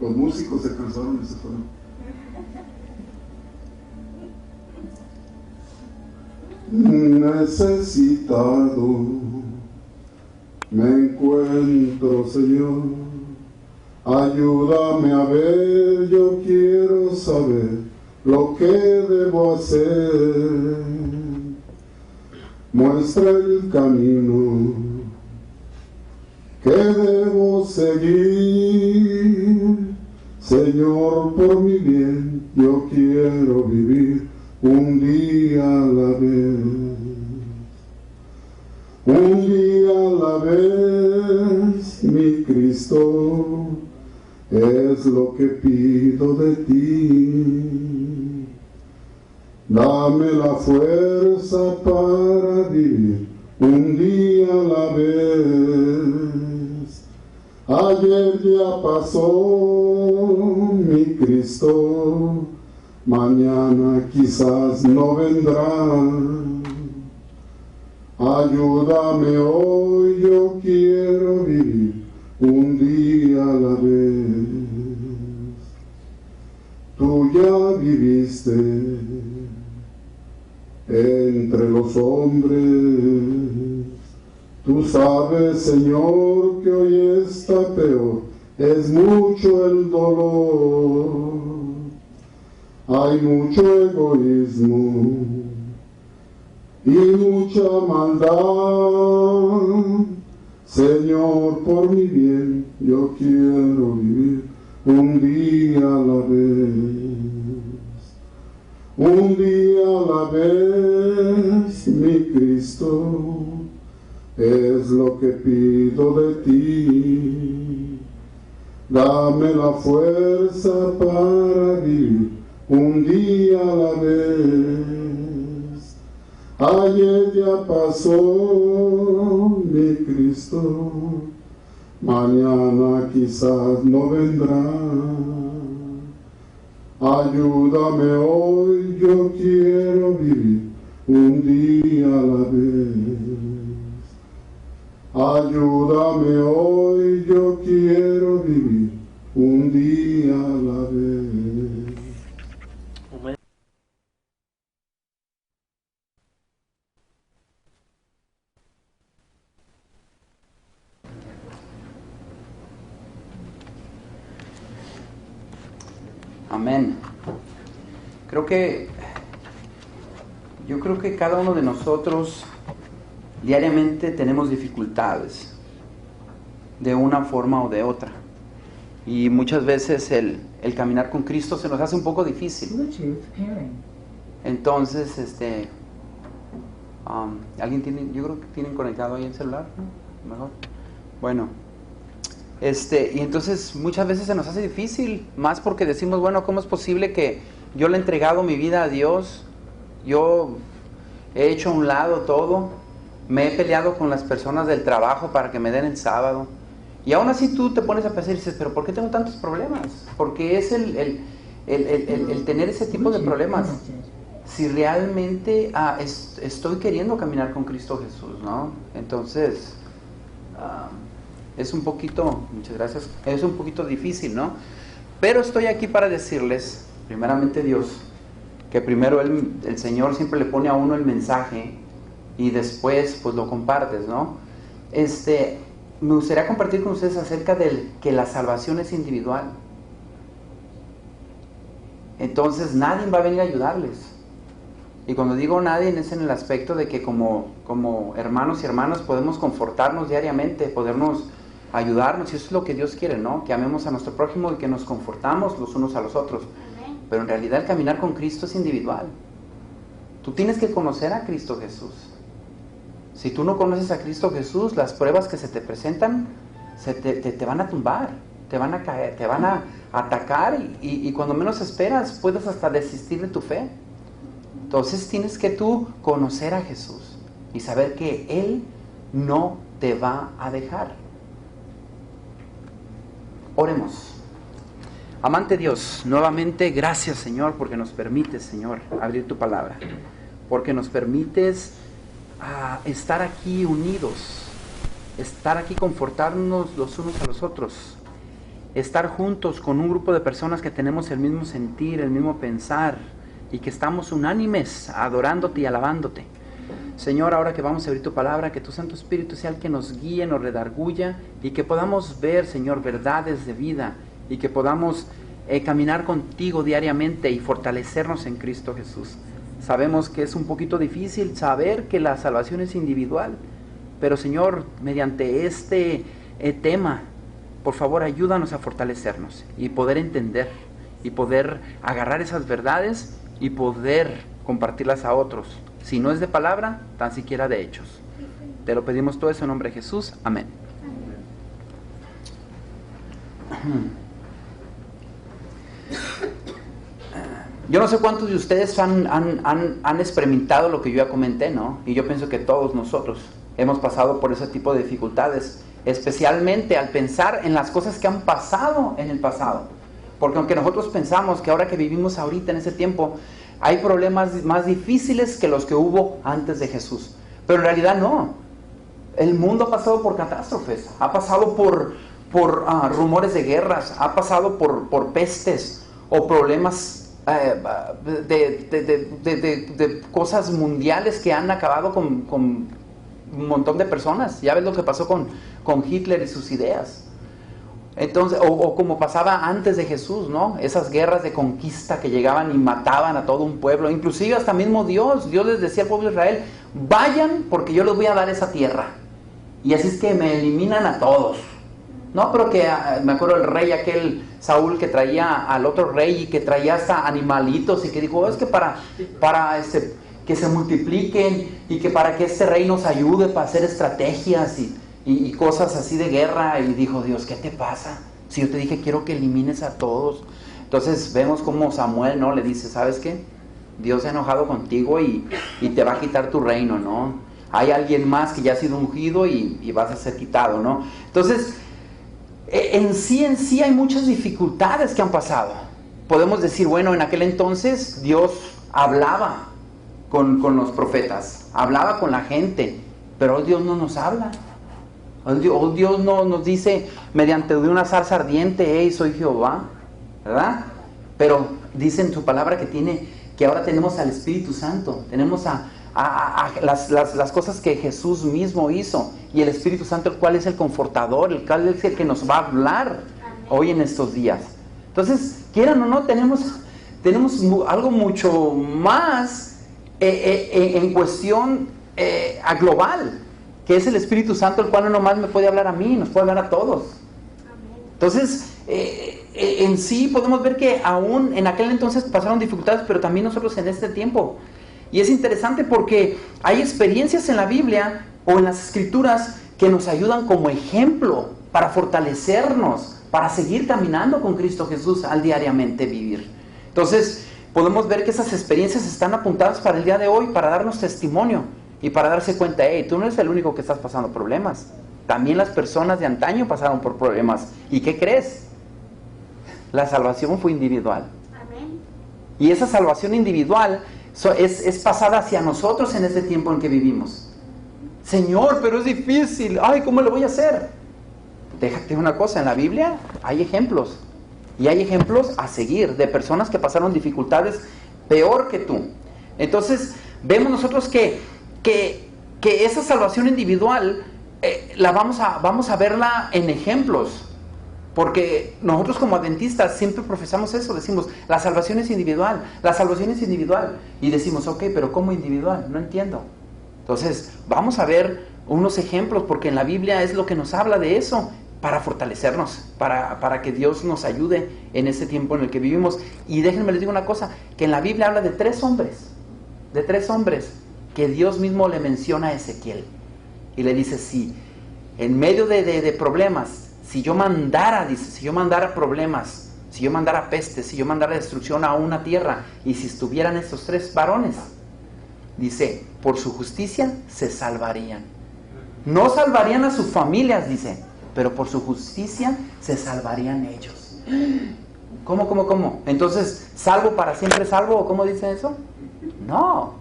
Los músicos se cansaron y se fueron. Necesitado me encuentro, Señor. Ayúdame a ver, yo quiero saber lo que debo hacer. Muestra el camino que debo seguir. Señor, por mi bien, yo quiero vivir un día a la vez. Un día a la vez, mi Cristo, es lo que pido de ti. Dame la fuerza para vivir un día a la vez. Ayer ya pasó, mi Cristo, mañana quizás no vendrá. Ayúdame hoy, yo quiero vivir un día a la vez. Tú ya viviste entre los hombres. Tú sabes, Señor, que hoy está peor. Es mucho el dolor. Hay mucho egoísmo y mucha maldad. Señor, por mi bien, yo quiero vivir un día a la vez. Un día a la vez, mi Cristo, es lo que pido de ti. Dame la fuerza para vivir un día a la vez. Ayer ya pasó, mi Cristo, mañana quizás no vendrá. Ayúdame hoy, yo quiero vivir un día a la vez. Ayúdame hoy, yo quiero vivir un día a la vez. Amén. Yo creo que cada uno de nosotros diariamente tenemos dificultades de una forma o de otra. Y muchas veces el caminar con Cristo se nos hace un poco difícil. Entonces, ¿alguien tiene? Yo creo que tienen conectado ahí el celular, ¿no? Mejor. Bueno. Y entonces muchas veces se nos hace difícil, más porque decimos, bueno, ¿cómo es posible que yo le he entregado mi vida a Dios? Yo he hecho a un lado todo, me he peleado con las personas del trabajo para que me den el sábado. Y aún así tú te pones a pensar y dices, ¿pero por qué tengo tantos problemas? Porque es el tener ese tipo de problemas. Si realmente estoy queriendo caminar con Cristo Jesús, ¿no? Entonces, es un poquito, muchas gracias, es un poquito difícil, ¿no? Pero estoy aquí para decirles, primeramente Dios, que primero el Señor siempre le pone a uno el mensaje y después pues lo compartes, ¿no? Me gustaría compartir con ustedes acerca de que la salvación es individual. Entonces nadie va a venir a ayudarles. Y cuando digo nadie es en el aspecto de que como hermanos y hermanas podemos confortarnos diariamente, podernos ayudarnos, y eso es lo que Dios quiere, ¿no? Que amemos a nuestro prójimo y que nos confortamos los unos a los otros. Pero en realidad el caminar con Cristo es individual. Tú tienes que conocer a Cristo Jesús. Si tú no conoces a Cristo Jesús, las pruebas que se te presentan te van a tumbar, te van a caer, te van a atacar y cuando menos esperas puedes hasta desistir de tu fe. Entonces tienes que tú conocer a Jesús y saber que Él no te va a dejar. Oremos. Amante Dios, nuevamente gracias, Señor, porque nos permites, Señor, abrir tu palabra, porque nos permites estar aquí unidos, estar aquí, confortarnos los unos a los otros estar juntos con un grupo de personas que tenemos el mismo sentir, el mismo pensar y que estamos unánimes adorándote y alabándote. Señor, ahora que vamos a abrir tu palabra, que tu Santo Espíritu sea el que nos guíe, nos redarguya y que podamos ver, Señor, verdades de vida y que podamos caminar contigo diariamente y fortalecernos en Cristo Jesús. Sabemos que es un poquito difícil saber que la salvación es individual, pero Señor, mediante este tema, por favor, ayúdanos a fortalecernos y poder entender y poder agarrar esas verdades y poder compartirlas a otros. Si no es de palabra, tan siquiera de hechos. Te lo pedimos todo eso en nombre de Jesús. Amén. Yo no sé cuántos de ustedes han experimentado lo que yo ya comenté, ¿no? Y yo pienso que todos nosotros hemos pasado por ese tipo de dificultades, especialmente al pensar en las cosas que han pasado en el pasado. Porque aunque nosotros pensamos que ahora que vivimos ahorita en ese tiempo, hay problemas más difíciles que los que hubo antes de Jesús. Pero en realidad no. El mundo ha pasado por catástrofes, ha pasado por rumores de guerras, ha pasado por pestes o problemas de cosas mundiales que han acabado con un montón de personas. Ya ves lo que pasó con Hitler y sus ideas. Entonces, o como pasaba antes de Jesús, ¿no? Esas guerras de conquista que llegaban y mataban a todo un pueblo. Inclusive hasta mismo Dios les decía al pueblo de Israel: vayan porque yo les voy a dar esa tierra. Y así es que me eliminan a todos. No, pero que me acuerdo el rey aquel Saúl que traía al otro rey y que traía hasta animalitos y que dijo: es que para que se multipliquen y que para que este rey nos ayude para hacer estrategias y cosas así de guerra. Y dijo Dios: ¿qué te pasa? Si yo te dije quiero que elimines a todos. Entonces vemos como Samuel, ¿no? Le dice: ¿sabes qué? Dios se ha enojado contigo y te va a quitar tu reino, ¿no? Hay alguien más que ya ha sido ungido y vas a ser quitado, ¿no? Entonces, en sí hay muchas dificultades que han pasado. Podemos decir, bueno, en aquel entonces Dios hablaba con los profetas, hablaba con la gente, pero hoy Dios no nos habla. Hoy Dios no nos dice mediante de una zarza ardiente: hey, soy Jehová, ¿verdad? Pero dice en su palabra que ahora tenemos al Espíritu Santo, tenemos las cosas que Jesús mismo hizo, y el Espíritu Santo, el cual es el confortador, el cual es el que nos va a hablar hoy en estos días. Entonces, quieran o no, tenemos algo mucho más en cuestión global, que es el Espíritu Santo, el cual no nomás me puede hablar a mí, nos puede hablar a todos. Entonces, en sí podemos ver que aún en aquel entonces pasaron dificultades, pero también nosotros en este tiempo. Y es interesante porque hay experiencias en la Biblia o en las Escrituras que nos ayudan como ejemplo para fortalecernos, para seguir caminando con Cristo Jesús al diariamente vivir. Entonces, podemos ver que esas experiencias están apuntadas para el día de hoy, para darnos testimonio y para darse cuenta: hey, tú no eres el único que estás pasando problemas. También las personas de antaño pasaron por problemas. ¿Y qué crees? La salvación fue individual. Amén. Y esa salvación individual es pasada hacia nosotros en este tiempo en que vivimos. Señor, pero es difícil. Ay, ¿cómo lo voy a hacer? Déjate una cosa, en la Biblia hay ejemplos. Y hay ejemplos a seguir de personas que pasaron dificultades peor que tú. Entonces, vemos nosotros que esa salvación individual vamos a verla en ejemplos. Porque nosotros como adventistas siempre profesamos eso, decimos: la salvación es individual, la salvación es individual. Y decimos: ok, pero ¿cómo individual? No entiendo. Entonces, vamos a ver unos ejemplos, porque en la Biblia es lo que nos habla de eso, para fortalecernos, para que Dios nos ayude en este tiempo en el que vivimos. Y déjenme les digo una cosa, que en la Biblia habla de tres hombres, que Dios mismo le menciona a Ezequiel. Y le dice: sí, en medio de problemas, si yo mandara problemas, si yo mandara pestes, si yo mandara destrucción a una tierra, y si estuvieran estos tres varones, dice, por su justicia se salvarían. No salvarían a sus familias, dice, pero por su justicia se salvarían ellos. ¿Cómo? Entonces, ¿salvo para siempre salvo? ¿O cómo dice eso? No.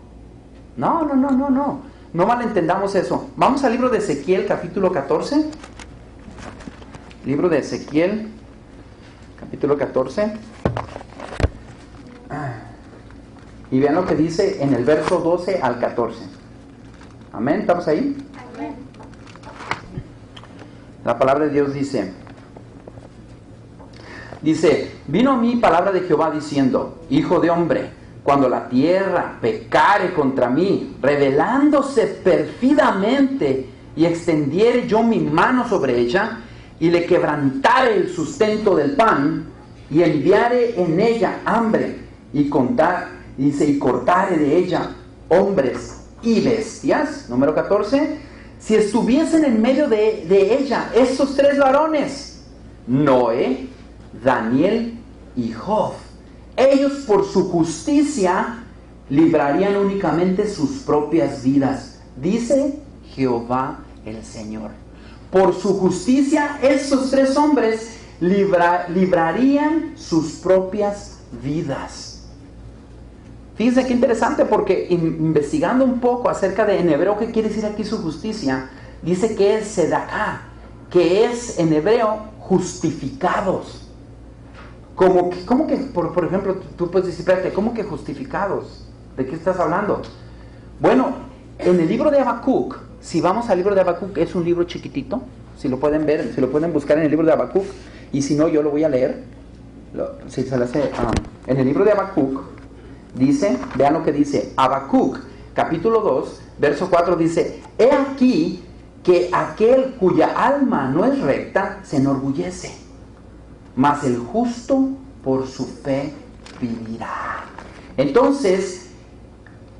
No malentendamos eso. Vamos al libro de Ezequiel, capítulo 14. Libro de Ezequiel, capítulo 14. Y vean lo que dice en el verso 12 al 14. Amén, ¿estamos ahí? Amén. La palabra de Dios dice, vino a mí palabra de Jehová diciendo, hijo de hombre, cuando la tierra pecare contra mí, rebelándose perfidamente, y extendiere yo mi mano sobre ella, y le quebrantare el sustento del pan, y enviare en ella hambre, y cortare de ella hombres y bestias. Número 14. Si estuviesen en medio de ella estos tres varones, Noé, Daniel y Job, ellos por su justicia librarían únicamente sus propias vidas, dice Jehová el Señor. Por su justicia estos tres hombres librarían sus propias vidas. Fíjense qué interesante, porque investigando un poco acerca de en hebreo qué quiere decir aquí su justicia, dice que es sedaká, que es en hebreo justificados. ¿Cómo que por ejemplo, tú puedes decir, espérate, ¿cómo que justificados? ¿De qué estás hablando? Bueno, en el libro de Habacuc, si vamos al libro de Habacuc, es un libro chiquitito, si lo pueden ver, si lo pueden buscar en el libro de Habacuc, y si no, yo lo voy a leer. Si se le hace, en el libro de Habacuc, dice, vean lo que dice, Habacuc, capítulo 2, verso 4, dice, he aquí que aquel cuya alma no es recta se enorgullece, mas el justo por su fe vivirá. Entonces,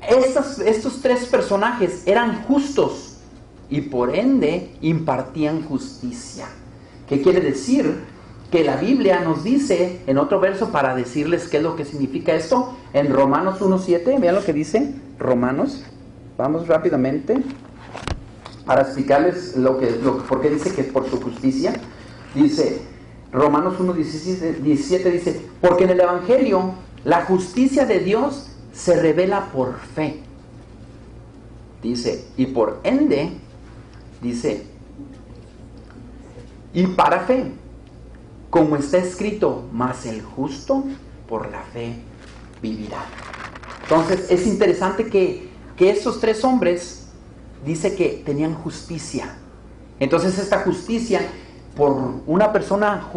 estos tres personajes eran justos y por ende impartían justicia. ¿Qué quiere decir? Que la Biblia nos dice en otro verso, para decirles qué es lo que significa esto, en Romanos 1:7, vean lo que dice Romanos, vamos rápidamente para explicarles por qué dice que por su justicia. Dice Romanos 1:17, dice, porque en el Evangelio la justicia de Dios se revela por fe, dice, y por ende, dice, y para fe, como está escrito, mas el justo por la fe vivirá. Entonces es interesante que estos tres hombres dice que tenían justicia. Entonces esta justicia, por una persona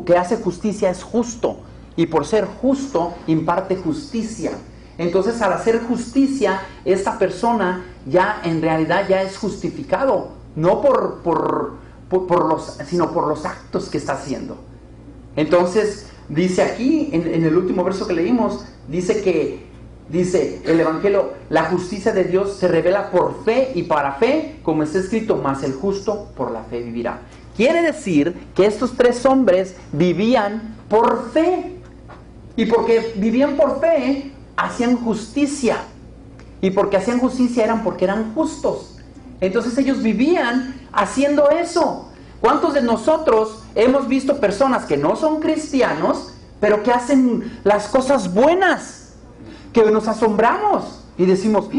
que hace justicia es justo, y por ser justo imparte justicia. Entonces al hacer justicia, esta persona ya en realidad ya es justificado, no sino por los actos que está haciendo. Entonces dice aquí en el último verso que leímos, dice el Evangelio, la justicia de Dios se revela por fe y para fe, como está escrito, mas el justo por la fe vivirá. Quiere decir que estos tres hombres vivían por fe, y porque vivían por fe hacían justicia, y porque hacían justicia porque eran justos. Entonces ellos vivían haciendo eso. ¿Cuántos de nosotros hemos visto personas que no son cristianos, pero que hacen las cosas buenas, que nos asombramos y decimos,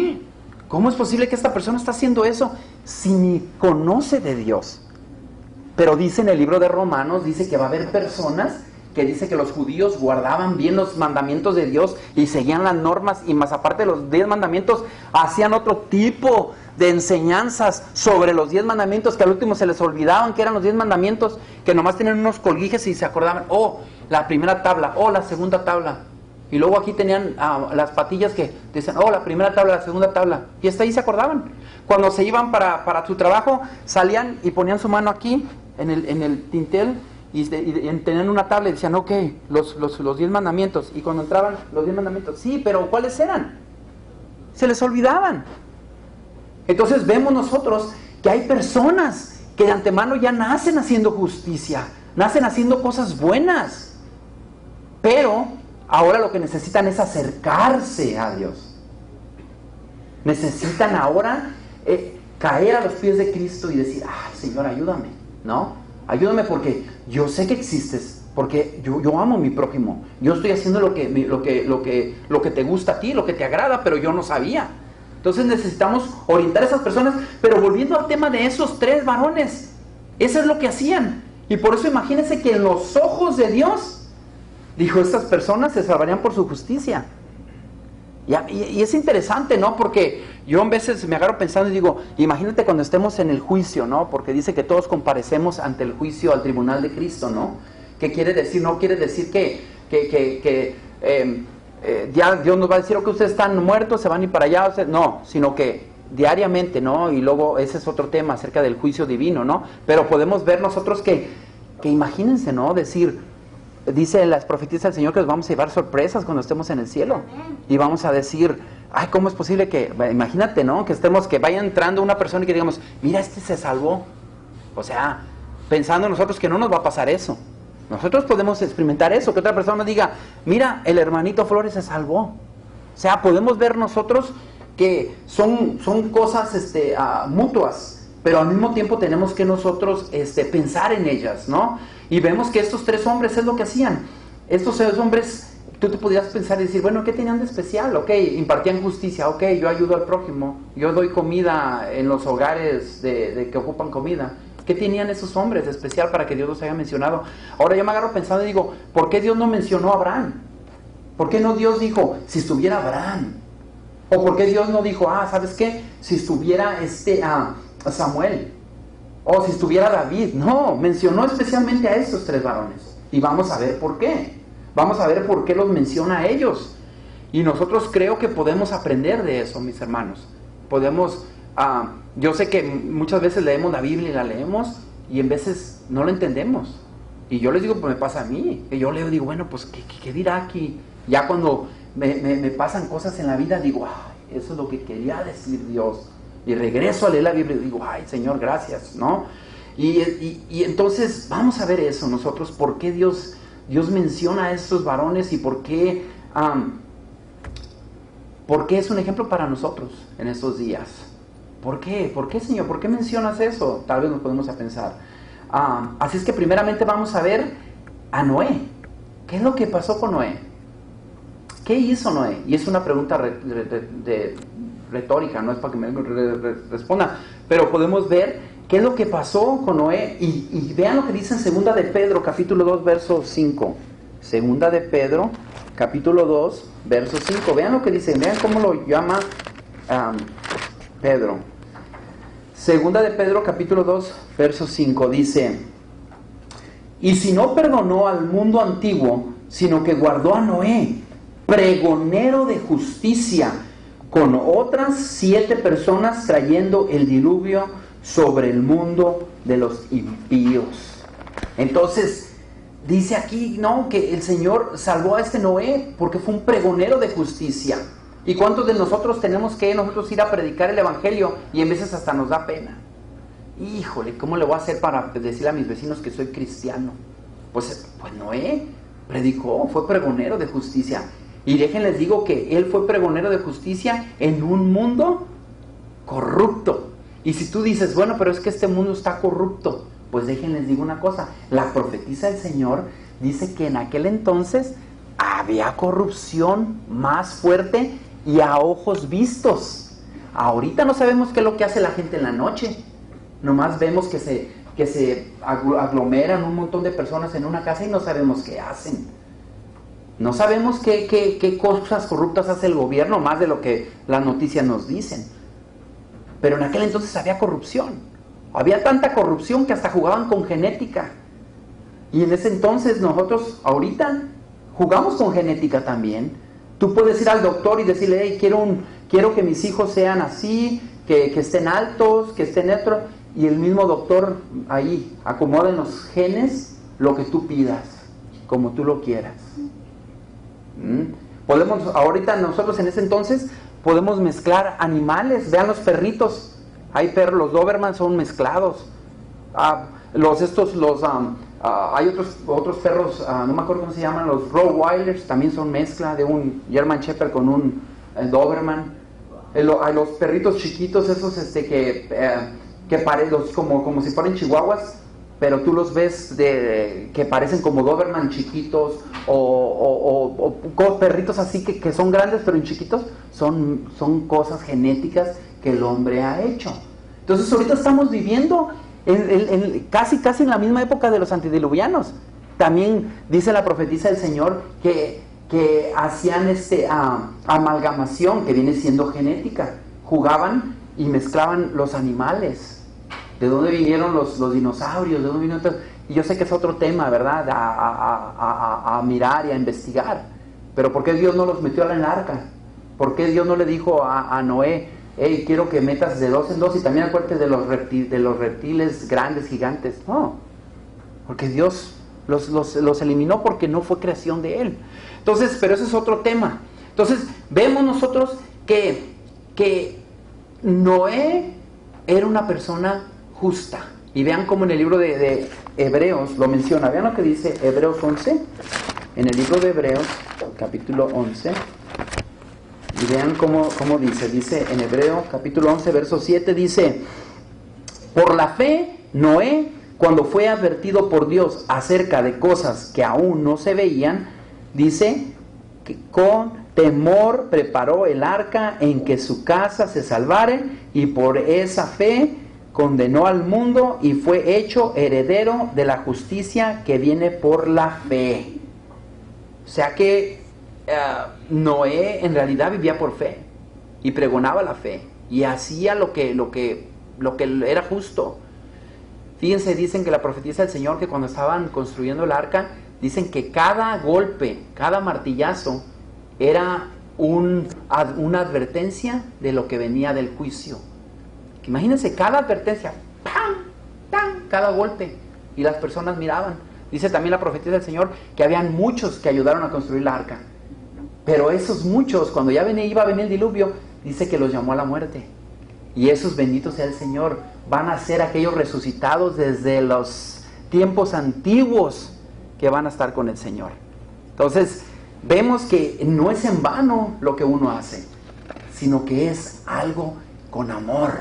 ¿cómo es posible que esta persona está haciendo eso si ni conoce de Dios? Pero dice en el libro de Romanos, dice que va a haber personas que dice que los judíos guardaban bien los mandamientos de Dios y seguían las normas, y más aparte de los 10 mandamientos, hacían otro tipo de enseñanzas sobre los 10 mandamientos, que al último se les olvidaban que eran los 10 mandamientos, que nomás tenían unos colguijes y se acordaban, la primera tabla, la segunda tabla, y luego aquí tenían las patillas que decían, la primera tabla, la segunda tabla, y hasta ahí se acordaban. Cuando se iban para su trabajo, salían y ponían su mano aquí en el tintel, y tenían una tabla y decían, ok, los 10 mandamientos, y cuando entraban, los 10 mandamientos, sí, pero ¿cuáles eran? Se les olvidaban. Entonces vemos nosotros que hay personas que de antemano ya nacen haciendo justicia, nacen haciendo cosas buenas, pero ahora lo que necesitan es acercarse a Dios. Necesitan ahora caer a los pies de Cristo y decir, Señor, ayúdame, ¿no? Ayúdame porque yo sé que existes, porque yo amo a mi prójimo, yo estoy haciendo lo que te gusta a ti, lo que te agrada, pero yo no sabía. Entonces necesitamos orientar a esas personas. Pero volviendo al tema de esos tres varones, eso es lo que hacían. Y por eso imagínense que en los ojos de Dios Dijo, estas personas se salvarían por su justicia. Y es interesante, ¿no? Porque yo a veces me agarro pensando y digo, imagínate cuando estemos en el juicio, ¿no? Porque dice que todos comparecemos ante el juicio, al tribunal de Cristo, ¿no? ¿Qué quiere decir? No quiere decir que ya Dios nos va a decir, que ustedes están muertos, se van a ir para allá, no, sino que diariamente, ¿no? Y luego ese es otro tema acerca del juicio divino, ¿no? Pero podemos ver nosotros que imagínense, ¿no? Dice las profetisas del Señor que nos vamos a llevar sorpresas cuando estemos en el cielo. Y vamos a decir, ay, ¿cómo es posible que, imagínate, ¿no? Que vaya entrando una persona y que digamos, mira, este se salvó. O sea, pensando nosotros que no nos va a pasar eso. Nosotros podemos experimentar eso, que otra persona nos diga, mira, el hermanito Flores se salvó. O sea, podemos ver nosotros que son cosas mutuas, pero al mismo tiempo tenemos que nosotros pensar en ellas, ¿no? Y vemos que estos 3 hombres es lo que hacían. Estos 3 hombres, tú te podrías pensar y decir, bueno, ¿qué tenían de especial? Ok, impartían justicia, ok, yo ayudo al prójimo, yo doy comida en los hogares de que ocupan comida. ¿Qué tenían esos hombres de especial para que Dios los haya mencionado? Ahora yo me agarro pensando y digo, ¿por qué Dios no mencionó a Abraham? ¿Por qué no Dios dijo, si estuviera Abraham? ¿O por qué Dios no dijo, ¿sabes qué? Si estuviera Samuel, o si estuviera David. No, mencionó especialmente a estos 3 varones. Y vamos a ver por qué. Vamos a ver por qué los menciona a ellos. Y nosotros creo que podemos aprender de eso, mis hermanos. Podemos, yo sé que muchas veces leemos la Biblia y la leemos, y en veces no la entendemos. Y yo les digo, pues me pasa a mí, que yo leo y digo, bueno, pues ¿qué dirá aquí? Ya cuando me pasan cosas en la vida, digo, ay, eso es lo que quería decir Dios. Y regreso a leer la Biblia y digo, ay, Señor, gracias, ¿no? Y entonces vamos a ver eso nosotros, por qué Dios menciona a estos varones y por qué es un ejemplo para nosotros en estos días. ¿Por qué? ¿Por qué, Señor? ¿Por qué mencionas eso? Tal vez nos podemos a pensar. Así es que primeramente vamos a ver a Noé. ¿Qué es lo que pasó con Noé? ¿Qué hizo Noé? Y es una pregunta retórica, no es para que me responda, pero podemos ver qué es lo que pasó con Noé y vean lo que dice en 2 de Pedro, capítulo 2, verso 5. 2 de Pedro, capítulo 2, verso 5. Vean lo que dice, vean cómo lo llama Pedro. 2 de Pedro, capítulo 2, verso 5, dice: y si no perdonó al mundo antiguo, sino que guardó a Noé, pregonero de justicia, con otras 7 personas, trayendo el diluvio sobre el mundo de los impíos. Entonces, dice aquí, ¿no?, que el Señor salvó a Noé porque fue un pregonero de justicia. ¿Y cuántos de nosotros tenemos que nosotros ir a predicar el Evangelio y en veces hasta nos da pena? Híjole, ¿cómo le voy a hacer para decirle a mis vecinos que soy cristiano? Pues Noé predicó, fue pregonero de justicia. Y déjenles digo que él fue pregonero de justicia en un mundo corrupto. Y si tú dices, bueno, pero es que este mundo está corrupto, pues déjenles digo una cosa, la profetisa del Señor dice que en aquel entonces había corrupción más fuerte y a ojos vistos. Ahorita no sabemos qué es lo que hace la gente en la noche, nomás vemos que se aglomeran un montón de personas en una casa y no sabemos qué hacen. No sabemos qué cosas corruptas hace el gobierno, más de lo que las noticias nos dicen. Pero en aquel entonces había corrupción. Había tanta corrupción que hasta jugaban con genética. Y en ese entonces nosotros ahorita jugamos con genética también. Tú puedes ir al doctor y decirle, hey, quiero que mis hijos sean así, que estén altos, que estén neutros. Y el mismo doctor ahí acomoda en los genes lo que tú pidas, como tú lo quieras. Podemos, ahorita nosotros en ese entonces podemos mezclar animales. Vean los perritos, hay perros, los Doberman son mezclados. Hay otros perros, no me acuerdo cómo se llaman, los Rottweilers, también son mezcla de un German Shepherd con un Doberman. Los perritos chiquitos esos que parecen como si fueran chihuahuas, pero tú los ves que parecen como Doberman chiquitos, o perritos así que son grandes pero en chiquitos, son cosas genéticas que el hombre ha hecho. Entonces ahorita estamos viviendo casi en la misma época de los antediluvianos. también dice la profetisa del Señor que hacían amalgamación, que viene siendo genética. Jugaban y mezclaban los animales. ¿De dónde vinieron los dinosaurios? ¿De dónde vinieron? Y yo sé que es otro tema, ¿verdad? A mirar y a investigar. Pero ¿por qué Dios no los metió en el arca? ¿Por qué Dios no le dijo a Noé, hey, quiero que metas de 2 en 2 y también acuérdate de los reptiles grandes, gigantes? No, porque Dios los eliminó porque no fue creación de Él. Entonces, pero ese es otro tema. Entonces, vemos nosotros que Noé era una persona justa. Y vean cómo en el libro de Hebreos lo menciona. Vean lo que dice Hebreos 11. En el libro de Hebreos, capítulo 11. Y vean cómo dice. Dice en Hebreos, capítulo 11, verso 7, dice: por la fe, Noé, cuando fue advertido por Dios acerca de cosas que aún no se veían, dice que con temor preparó el arca en que su casa se salvare, y por esa fe condenó al mundo y fue hecho heredero de la justicia que viene por la fe. O sea que Noé en realidad vivía por fe y pregonaba la fe y hacía lo que era justo. Fíjense, dicen que la profetisa del Señor, que cuando estaban construyendo el arca, dicen que cada golpe, cada martillazo era una advertencia de lo que venía del juicio. Imagínense, cada advertencia, ¡pam! ¡pam! Cada golpe, y las personas miraban. Dice también la profetisa del Señor que habían muchos que ayudaron a construir la arca, pero esos muchos, cuando ya iba a venir el diluvio, dice que los llamó a la muerte. Y esos, bendito sea el Señor, van a ser aquellos resucitados desde los tiempos antiguos que van a estar con el Señor. Entonces, vemos que no es en vano lo que uno hace, sino que es algo con amor,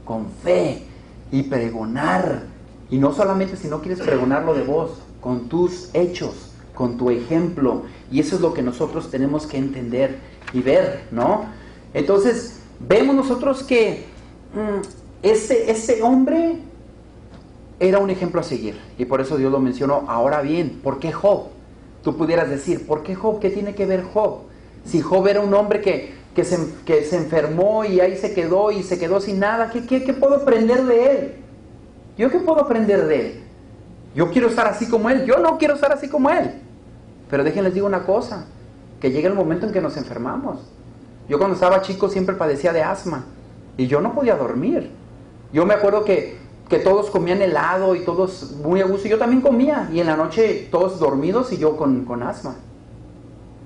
con fe, y pregonar. Y no solamente si no quieres pregonarlo de voz, con tus hechos, con tu ejemplo. Y eso es lo que nosotros tenemos que entender y ver, ¿no? Entonces, vemos nosotros que este hombre era un ejemplo a seguir. Y por eso Dios lo mencionó. Ahora bien, ¿por qué Job? Tú pudieras decir, ¿por qué Job? ¿Qué tiene que ver Job? Si Job era un hombre que se enfermó y ahí se quedó y se quedó sin nada, ¿qué puedo aprender de él? ¿Yo qué puedo aprender de él? Yo quiero estar así como él. Yo no quiero estar así como él. Pero déjenles digo una cosa, que llega el momento en que nos enfermamos. Yo cuando estaba chico siempre padecía de asma y yo no podía dormir. Yo me acuerdo que todos comían helado y todos muy a gusto. Yo también comía y en la noche todos dormidos y yo con asma.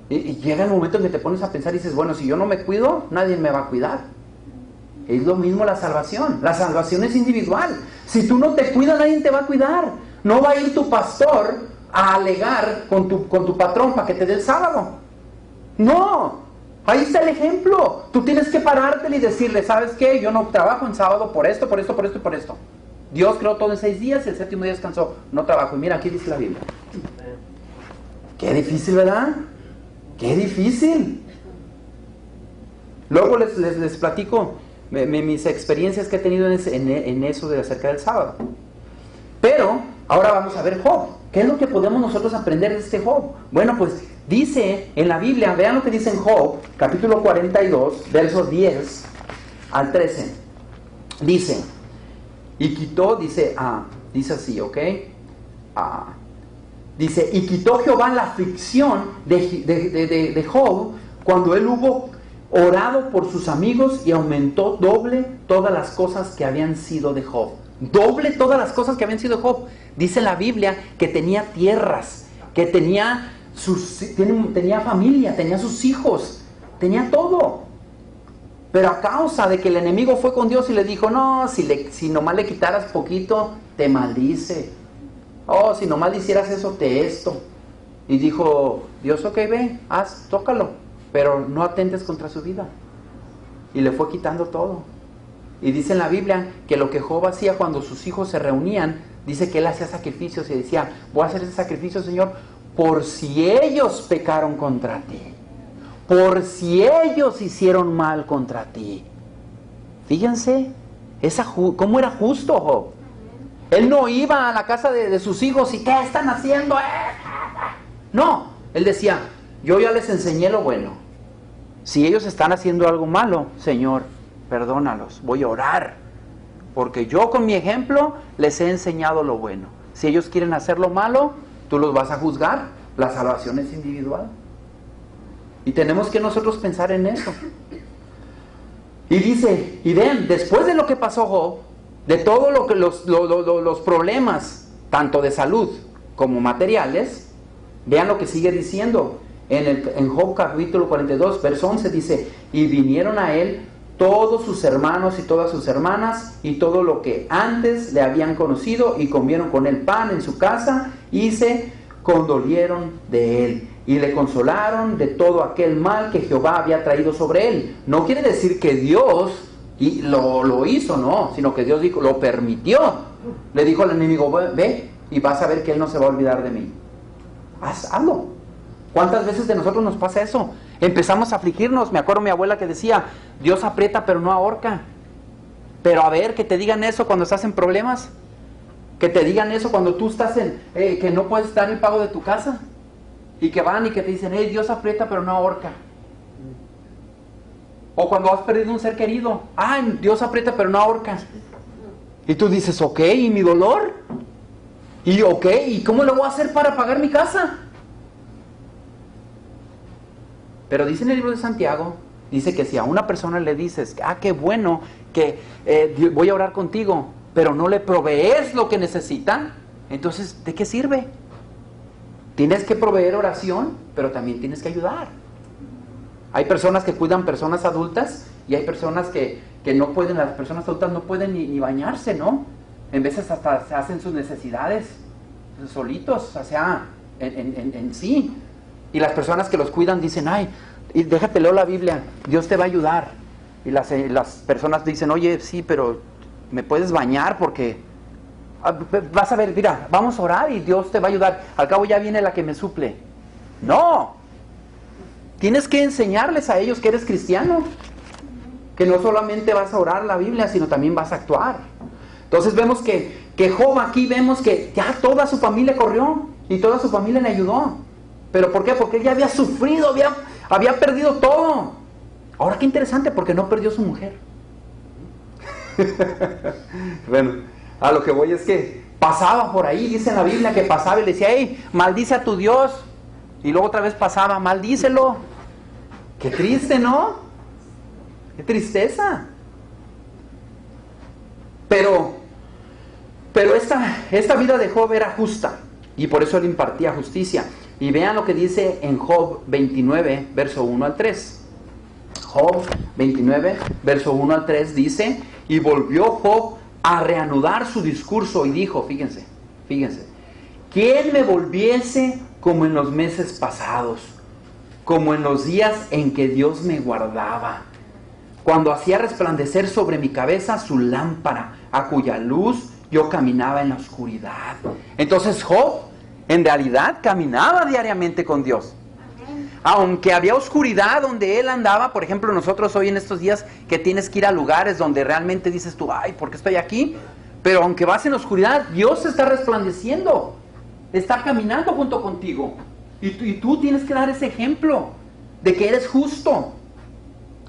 Y llega el momento en que te pones a pensar y dices, bueno, si yo no me cuido, nadie me va a cuidar. Es lo mismo la salvación. La salvación es individual. Si tú no te cuidas, nadie te va a cuidar. No va a ir tu pastor a alegar con tu patrón para que te dé el sábado. No. Ahí está el ejemplo. Tú tienes que parártele y decirle, ¿sabes qué? Yo no trabajo en sábado por esto, por esto, por esto y por esto. Dios creó todo en 6 días y el 7º día descansó. No trabajo. Y mira, aquí dice la Biblia. Qué difícil, ¿verdad? Qué difícil. Luego les platico mis experiencias que he tenido en eso de acerca del sábado. Pero ahora vamos a ver Job. ¿Qué es lo que podemos nosotros aprender de este Job? Bueno, pues dice en la Biblia, vean lo que dice en Job, capítulo 42, versos 10 al 13. Dice, y quitó, dice así, ¿ok? Dice, y quitó Jehová la aflicción de Job cuando él hubo orado por sus amigos y aumentó doble todas las cosas que habían sido de Job. Doble todas las cosas que habían sido de Job. Dice la Biblia que tenía tierras, que tenía familia, tenía sus hijos, tenía todo. Pero a causa de que el enemigo fue con Dios y le dijo, no, si nomás le quitaras poquito, te maldice. Oh, si nomás le hicieras eso, esto. Y dijo Dios, ok, ve, tócalo, pero no atentes contra su vida. Y le fue quitando todo. Y dice en la Biblia que lo que Job hacía cuando sus hijos se reunían, dice que él hacía sacrificios y decía, voy a hacer ese sacrificio, Señor, por si ellos pecaron contra ti, por si ellos hicieron mal contra ti. Fíjense, cómo era justo Job. Él no iba a la casa de sus hijos y ¿qué están haciendo? No, él decía, yo ya les enseñé lo bueno. Si ellos están haciendo algo malo, Señor, perdónalos, voy a orar. Porque yo con mi ejemplo les he enseñado lo bueno. Si ellos quieren hacer lo malo, tú los vas a juzgar. La salvación es individual. Y tenemos que nosotros pensar en eso. Y dice, y ven, después de lo que pasó Job, de todo lo que los problemas, tanto de salud como materiales, vean lo que sigue diciendo. En Job capítulo 42, verso 11 dice, y vinieron a él todos sus hermanos y todas sus hermanas y todo lo que antes le habían conocido y comieron con él pan en su casa y se condolieron de él y le consolaron de todo aquel mal que Jehová había traído sobre él. No quiere decir que Dios lo hizo, no, sino que Dios dijo, lo permitió. Le dijo al enemigo, ve y vas a ver que él no se va a olvidar de mí. Hazlo. ¿Cuántas veces de nosotros nos pasa eso? Empezamos a afligirnos. Me acuerdo mi abuela que decía, Dios aprieta pero no ahorca. Pero a ver, que te digan eso cuando estás en problemas. Que te digan eso cuando tú estás que no puedes dar el pago de tu casa. Y que van y que te dicen, Dios aprieta pero no ahorca. O cuando has perdido un ser querido, Dios aprieta pero no ahorca. Y tú dices, ok, ¿y mi dolor? Y ok, ¿y cómo lo voy a hacer para pagar mi casa? Pero dice en el libro de Santiago, dice que si a una persona le dices, qué bueno, que voy a orar contigo, pero no le provees lo que necesita, entonces, ¿de qué sirve? Tienes que proveer oración, pero también tienes que ayudar. Hay personas que cuidan personas adultas y hay personas que no pueden, las personas adultas no pueden ni bañarse, ¿no? En veces hasta se hacen sus necesidades solitos, o sea, en sí. Y las personas que los cuidan dicen, y déjate leo la Biblia, Dios te va a ayudar. Y las personas dicen, oye, sí, pero ¿me puedes bañar? Porque vas a ver, mira, vamos a orar y Dios te va a ayudar. Al cabo ya viene la que me suple. No. Tienes que enseñarles a ellos que eres cristiano. Que no solamente vas a orar la Biblia, sino también vas a actuar. Entonces vemos que Job aquí vemos que ya toda su familia corrió y toda su familia le ayudó. ¿Pero por qué? Porque él ya había sufrido, había perdido todo. Ahora qué interesante, porque no perdió su mujer. Bueno, a lo que voy es que pasaba por ahí, dice en la Biblia que pasaba y le decía, maldice a tu Dios. Y luego otra vez pasaba, maldícelo. Qué triste, ¿no? Qué tristeza. Pero esta vida de Job era justa y por eso él impartía justicia. Y vean lo que dice en Job 29, verso 1 al 3. Job 29, verso 1 al 3 dice, y volvió Job a reanudar su discurso y dijo, fíjense, ¿quién me volviese como en los meses pasados, como en los días en que Dios me guardaba, cuando hacía resplandecer sobre mi cabeza su lámpara, a cuya luz yo caminaba en la oscuridad? Entonces Job en realidad caminaba diariamente con Dios. Aunque había oscuridad donde él andaba, por ejemplo nosotros hoy en estos días que tienes que ir a lugares donde realmente dices tú, ¿por qué estoy aquí? Pero aunque vas en la oscuridad, Dios está resplandeciendo, está caminando junto contigo. Y tú tienes que dar ese ejemplo de que eres justo.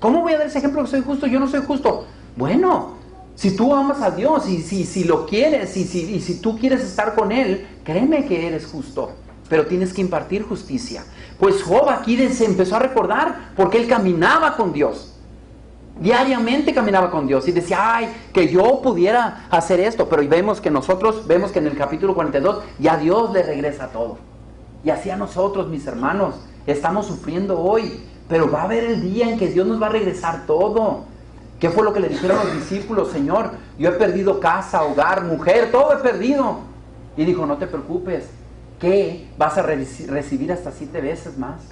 ¿Cómo voy a dar ese ejemplo que soy justo? Yo no soy justo. Bueno, si tú amas a Dios y si lo quieres y si tú quieres estar con Él, créeme que eres justo, pero tienes que impartir justicia. Pues Job aquí se empezó a recordar porque él caminaba con Dios. Diariamente caminaba con Dios y decía, que yo pudiera hacer esto, pero vemos que en el capítulo 42 ya Dios le regresa todo. Y así a nosotros, mis hermanos, estamos sufriendo hoy, pero va a haber el día en que Dios nos va a regresar todo. ¿Qué fue lo que le dijeron los discípulos? Señor, yo he perdido casa, hogar, mujer, todo he perdido. Y dijo, no te preocupes, ¿qué? Vas a recibir hasta 7 veces más.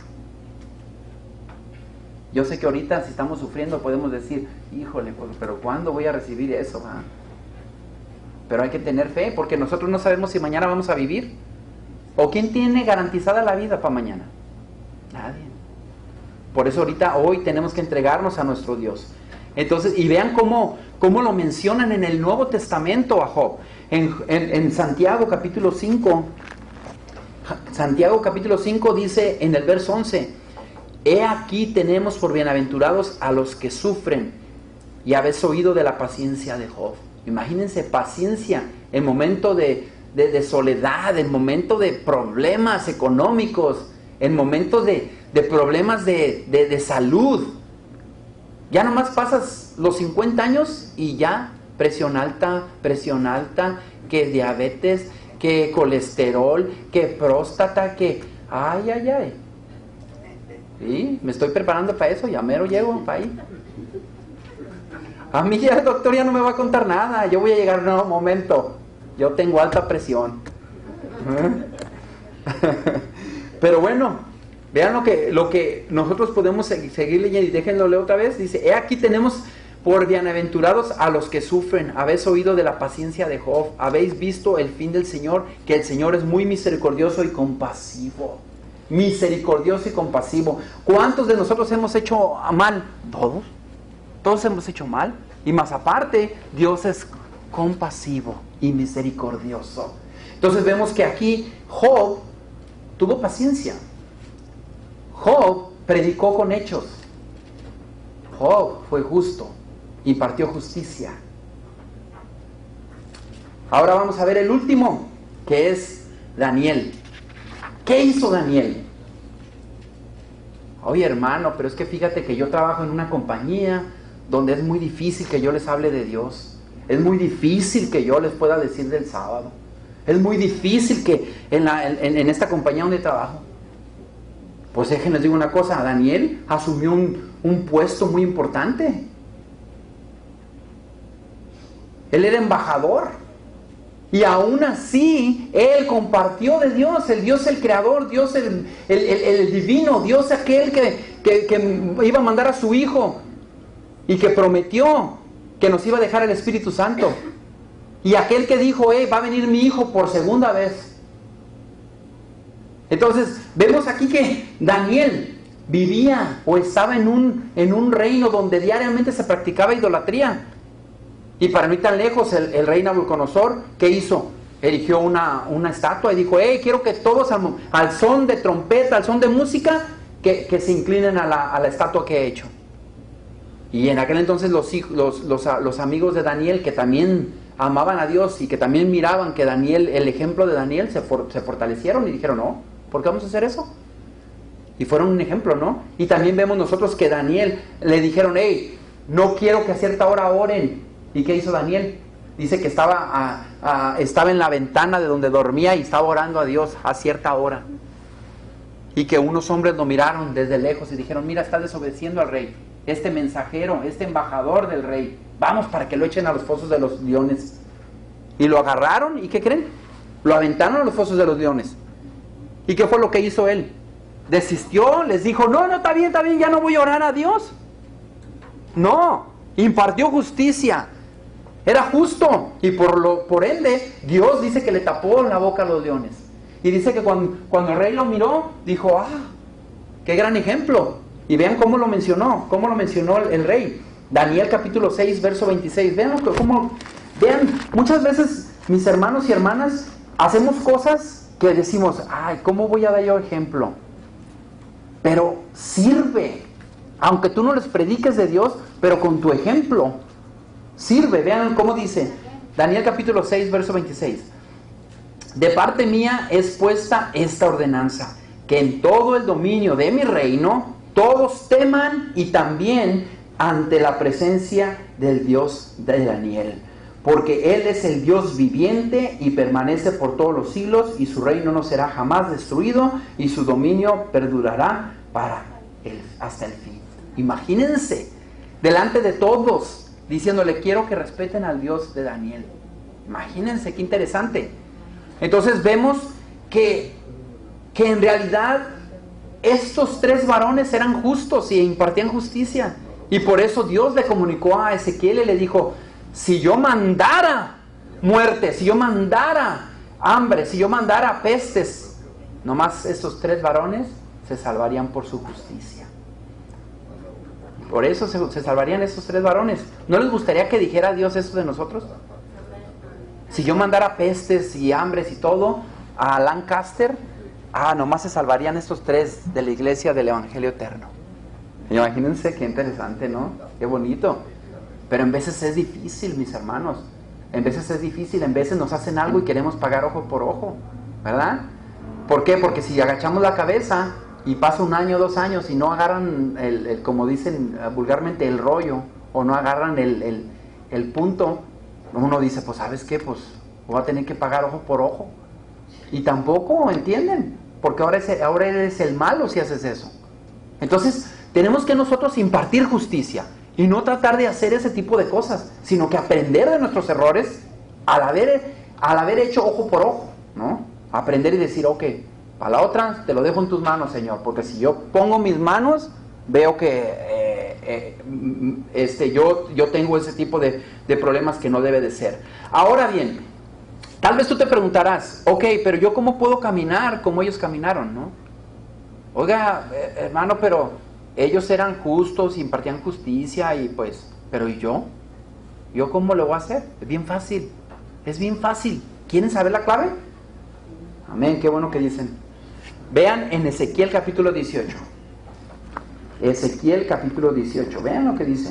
Yo sé que ahorita si estamos sufriendo podemos decir, híjole, pero ¿cuándo voy a recibir eso? Pero hay que tener fe, porque nosotros no sabemos si mañana vamos a vivir. ¿O quién tiene garantizada la vida para mañana? Nadie. Por eso hoy tenemos que entregarnos a nuestro Dios. Entonces, y vean cómo lo mencionan en el Nuevo Testamento a Job. En Santiago capítulo 5, Santiago capítulo 5 dice en el verso 11: he aquí tenemos por bienaventurados a los que sufren, y habéis oído de la paciencia de Job. Imagínense, paciencia en momento de soledad, en momento de problemas económicos, en momentos de problemas de salud. Ya nomás pasas los 50 años y ya presión alta, que diabetes, que colesterol, que próstata, que... Ay. Sí, me estoy preparando para eso, ya mero llego para ahí. A mí ya el doctor ya no me va a contar nada, yo voy a llegar en un momento. Yo tengo alta presión. Pero bueno, vean lo que nosotros podemos seguir leyendo, y déjenlo leer otra vez. Dice: he aquí tenemos por bienaventurados a los que sufren. Habéis oído de la paciencia de Job, habéis visto el fin del Señor, que el Señor es muy misericordioso y compasivo. Misericordioso y compasivo. ¿Cuántos de nosotros hemos hecho mal? Todos hemos hecho mal. Y más aparte, Dios es compasivo y misericordioso. Entonces vemos que aquí Job tuvo paciencia. Job predicó con hechos. Job fue justo, impartió justicia. Ahora vamos a ver el último, que es Daniel. ¿Qué hizo Daniel? Oye, hermano, pero es que fíjate que yo trabajo en una compañía donde es muy difícil que yo les hable de Dios. Es muy difícil que yo les pueda decir del sábado. Es muy difícil que en esta compañía donde trabajo. Pues déjenles digo una cosa, Daniel asumió un puesto muy importante. Él era embajador. Y aún así, él compartió de Dios, el Dios el creador, Dios el divino, Dios aquel que iba a mandar a su hijo y que prometió que nos iba a dejar el Espíritu Santo. Y aquel que dijo: va a venir mi hijo por segunda vez. Entonces, vemos aquí que Daniel vivía o estaba en un reino donde diariamente se practicaba idolatría. Y para no ir tan lejos, el rey Nabucodonosor, ¿qué hizo? Erigió una estatua y dijo: quiero que todos al son de trompeta, al son de música, que se inclinen a la estatua que he hecho. Y en aquel entonces los amigos de Daniel, que también amaban a Dios y que también miraban que Daniel, el ejemplo de Daniel, se fortalecieron y dijeron: no, ¿por qué vamos a hacer eso? Y fueron un ejemplo, ¿no? Y también vemos nosotros que Daniel le dijeron: no quiero que a cierta hora oren. ¿Y qué hizo Daniel? Dice que estaba en la ventana de donde dormía y estaba orando a Dios a cierta hora. Y que unos hombres lo miraron desde lejos y dijeron: mira, está desobedeciendo al rey. Este mensajero, este embajador del rey, vamos para que lo echen a los fosos de los leones. Y lo agarraron, ¿y qué creen? Lo aventaron a los fosos de los leones. ¿Y qué fue lo que hizo él? Desistió, les dijo: no, está bien, ya no voy a orar a Dios. No, impartió justicia. Era justo, y por ende Dios dice que le tapó la boca a los leones. Y dice que cuando el rey lo miró, dijo: qué gran ejemplo. Y vean cómo lo mencionó el rey. Daniel capítulo 6, verso 26. Vean, muchas veces, mis hermanos y hermanas, hacemos cosas que decimos: ¿cómo voy a dar yo ejemplo? Pero sirve, aunque tú no les prediques de Dios, pero con tu ejemplo sirve. Vean cómo dice Daniel capítulo 6, verso 26. De parte mía es puesta esta ordenanza, que en todo el dominio de mi reino todos teman y también ante la presencia del Dios de Daniel, porque Él es el Dios viviente y permanece por todos los siglos, y su reino no será jamás destruido, y su dominio perdurará hasta el fin. Imagínense, delante de todos, diciéndole: quiero que respeten al Dios de Daniel. Imagínense, qué interesante. Entonces vemos que en realidad estos tres varones eran justos y impartían justicia. Y por eso Dios le comunicó a Ezequiel y le dijo: si yo mandara muerte, si yo mandara hambre, si yo mandara pestes, nomás estos tres varones se salvarían por su justicia. Por eso se salvarían estos tres varones. ¿No les gustaría que dijera Dios eso de nosotros? Si yo mandara pestes y hambres y todo a Lancaster, nomás se salvarían estos 3 de la iglesia del Evangelio Eterno. Imagínense qué interesante, ¿no? Qué bonito. Pero en veces es difícil, mis hermanos. En veces es difícil, en veces nos hacen algo y queremos pagar ojo por ojo, ¿verdad? ¿Por qué? Porque si agachamos la cabeza y pasa 1 año, 2 años y no agarran, como dicen vulgarmente, el rollo, o no agarran el punto, uno dice, pues ¿sabes qué? Pues voy a tener que pagar ojo por ojo. Y tampoco entienden, porque ahora eres el malo si haces eso. Entonces tenemos que nosotros impartir justicia y no tratar de hacer ese tipo de cosas, sino que aprender de nuestros errores al haber hecho ojo por ojo, ¿no? Aprender y decir, ok, para la otra te lo dejo en tus manos, Señor, porque si yo pongo mis manos, veo que yo tengo ese tipo de problemas que no debe de ser. Ahora bien, tal vez tú te preguntarás, ok, pero yo ¿cómo puedo caminar como ellos caminaron, no? Oiga, hermano, pero ellos eran justos, impartían justicia y pues, pero ¿y yo? ¿Yo cómo lo voy a hacer? Es bien fácil, es bien fácil. ¿Quieren saber la clave? Amén, qué bueno que dicen. Vean en Ezequiel capítulo 18. Ezequiel capítulo 18, vean lo que dice.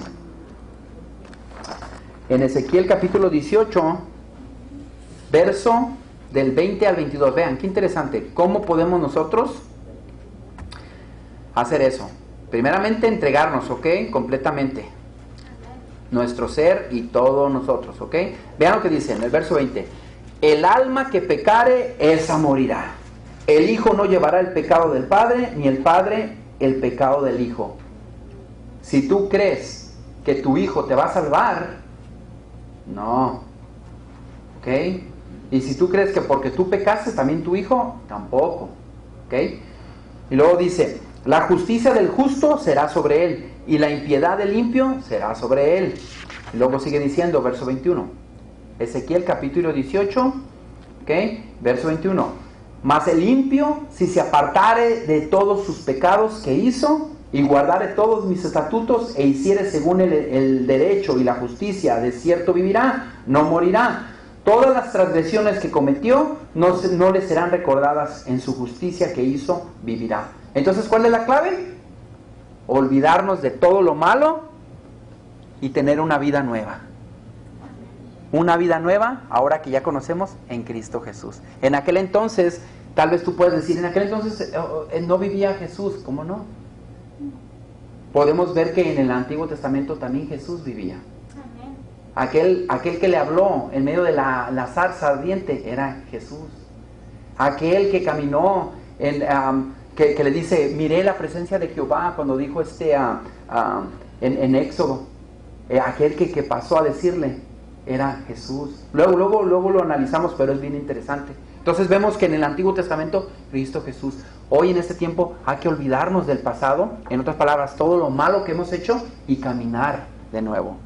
En Ezequiel capítulo 18, verso del 20 al 22, vean, qué interesante. ¿Cómo podemos nosotros hacer eso? Primeramente, entregarnos, ¿ok? Completamente. Nuestro ser y todos nosotros, ¿ok? Vean lo que dice en el verso 20. El alma que pecare, esa morirá. El hijo no llevará el pecado del padre, ni el padre el pecado del hijo. Si tú crees que tu hijo te va a salvar, no. ¿Ok? Y si tú crees que porque tú pecaste, también tu hijo, tampoco. ¿Ok? Y luego dice, la justicia del justo será sobre él, y la impiedad del limpio será sobre él. Y luego sigue diciendo, verso 21. Ezequiel capítulo 18, ¿ok? Verso 21. Mas el limpio, si se apartare de todos sus pecados que hizo, y guardare todos mis estatutos, e hiciere según el derecho y la justicia, de cierto vivirá, no morirá. Todas las transgresiones que cometió no le serán recordadas, en su justicia que hizo, vivirá. Entonces, ¿cuál es la clave? Olvidarnos de todo lo malo y tener una vida nueva. Una vida nueva, ahora que ya conocemos, en Cristo Jesús. En aquel entonces, tal vez tú puedes decir, en aquel entonces no vivía Jesús. ¿Cómo no? Podemos ver que en el Antiguo Testamento también Jesús vivía. Aquel que le habló en medio de la zarza ardiente era Jesús. Aquel que caminó, que le dice, miré la presencia de Jehová, cuando dijo en Éxodo. Aquel que pasó a decirle, era Jesús. Luego lo analizamos, pero es bien interesante. Entonces vemos que en el Antiguo Testamento, Cristo Jesús. Hoy en este tiempo hay que olvidarnos del pasado, en otras palabras, todo lo malo que hemos hecho, y caminar de nuevo.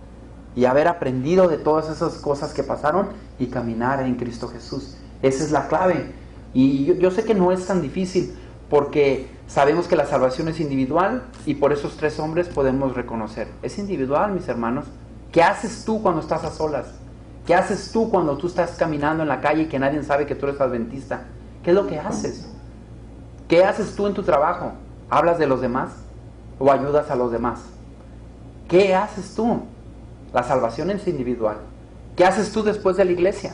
Y haber aprendido de todas esas cosas que pasaron y caminar en Cristo Jesús. Esa es la clave. Y yo sé que no es tan difícil, porque sabemos que la salvación es individual, y por esos 3 hombres podemos reconocer. Es individual, mis hermanos. ¿Qué haces tú cuando estás a solas? ¿Qué haces tú cuando tú estás caminando en la calle y que nadie sabe que tú eres adventista? ¿Qué es lo que haces? ¿Qué haces tú en tu trabajo? ¿Hablas de los demás o ayudas a los demás? ¿Qué haces tú? La salvación es individual. ¿Qué haces tú después de la iglesia?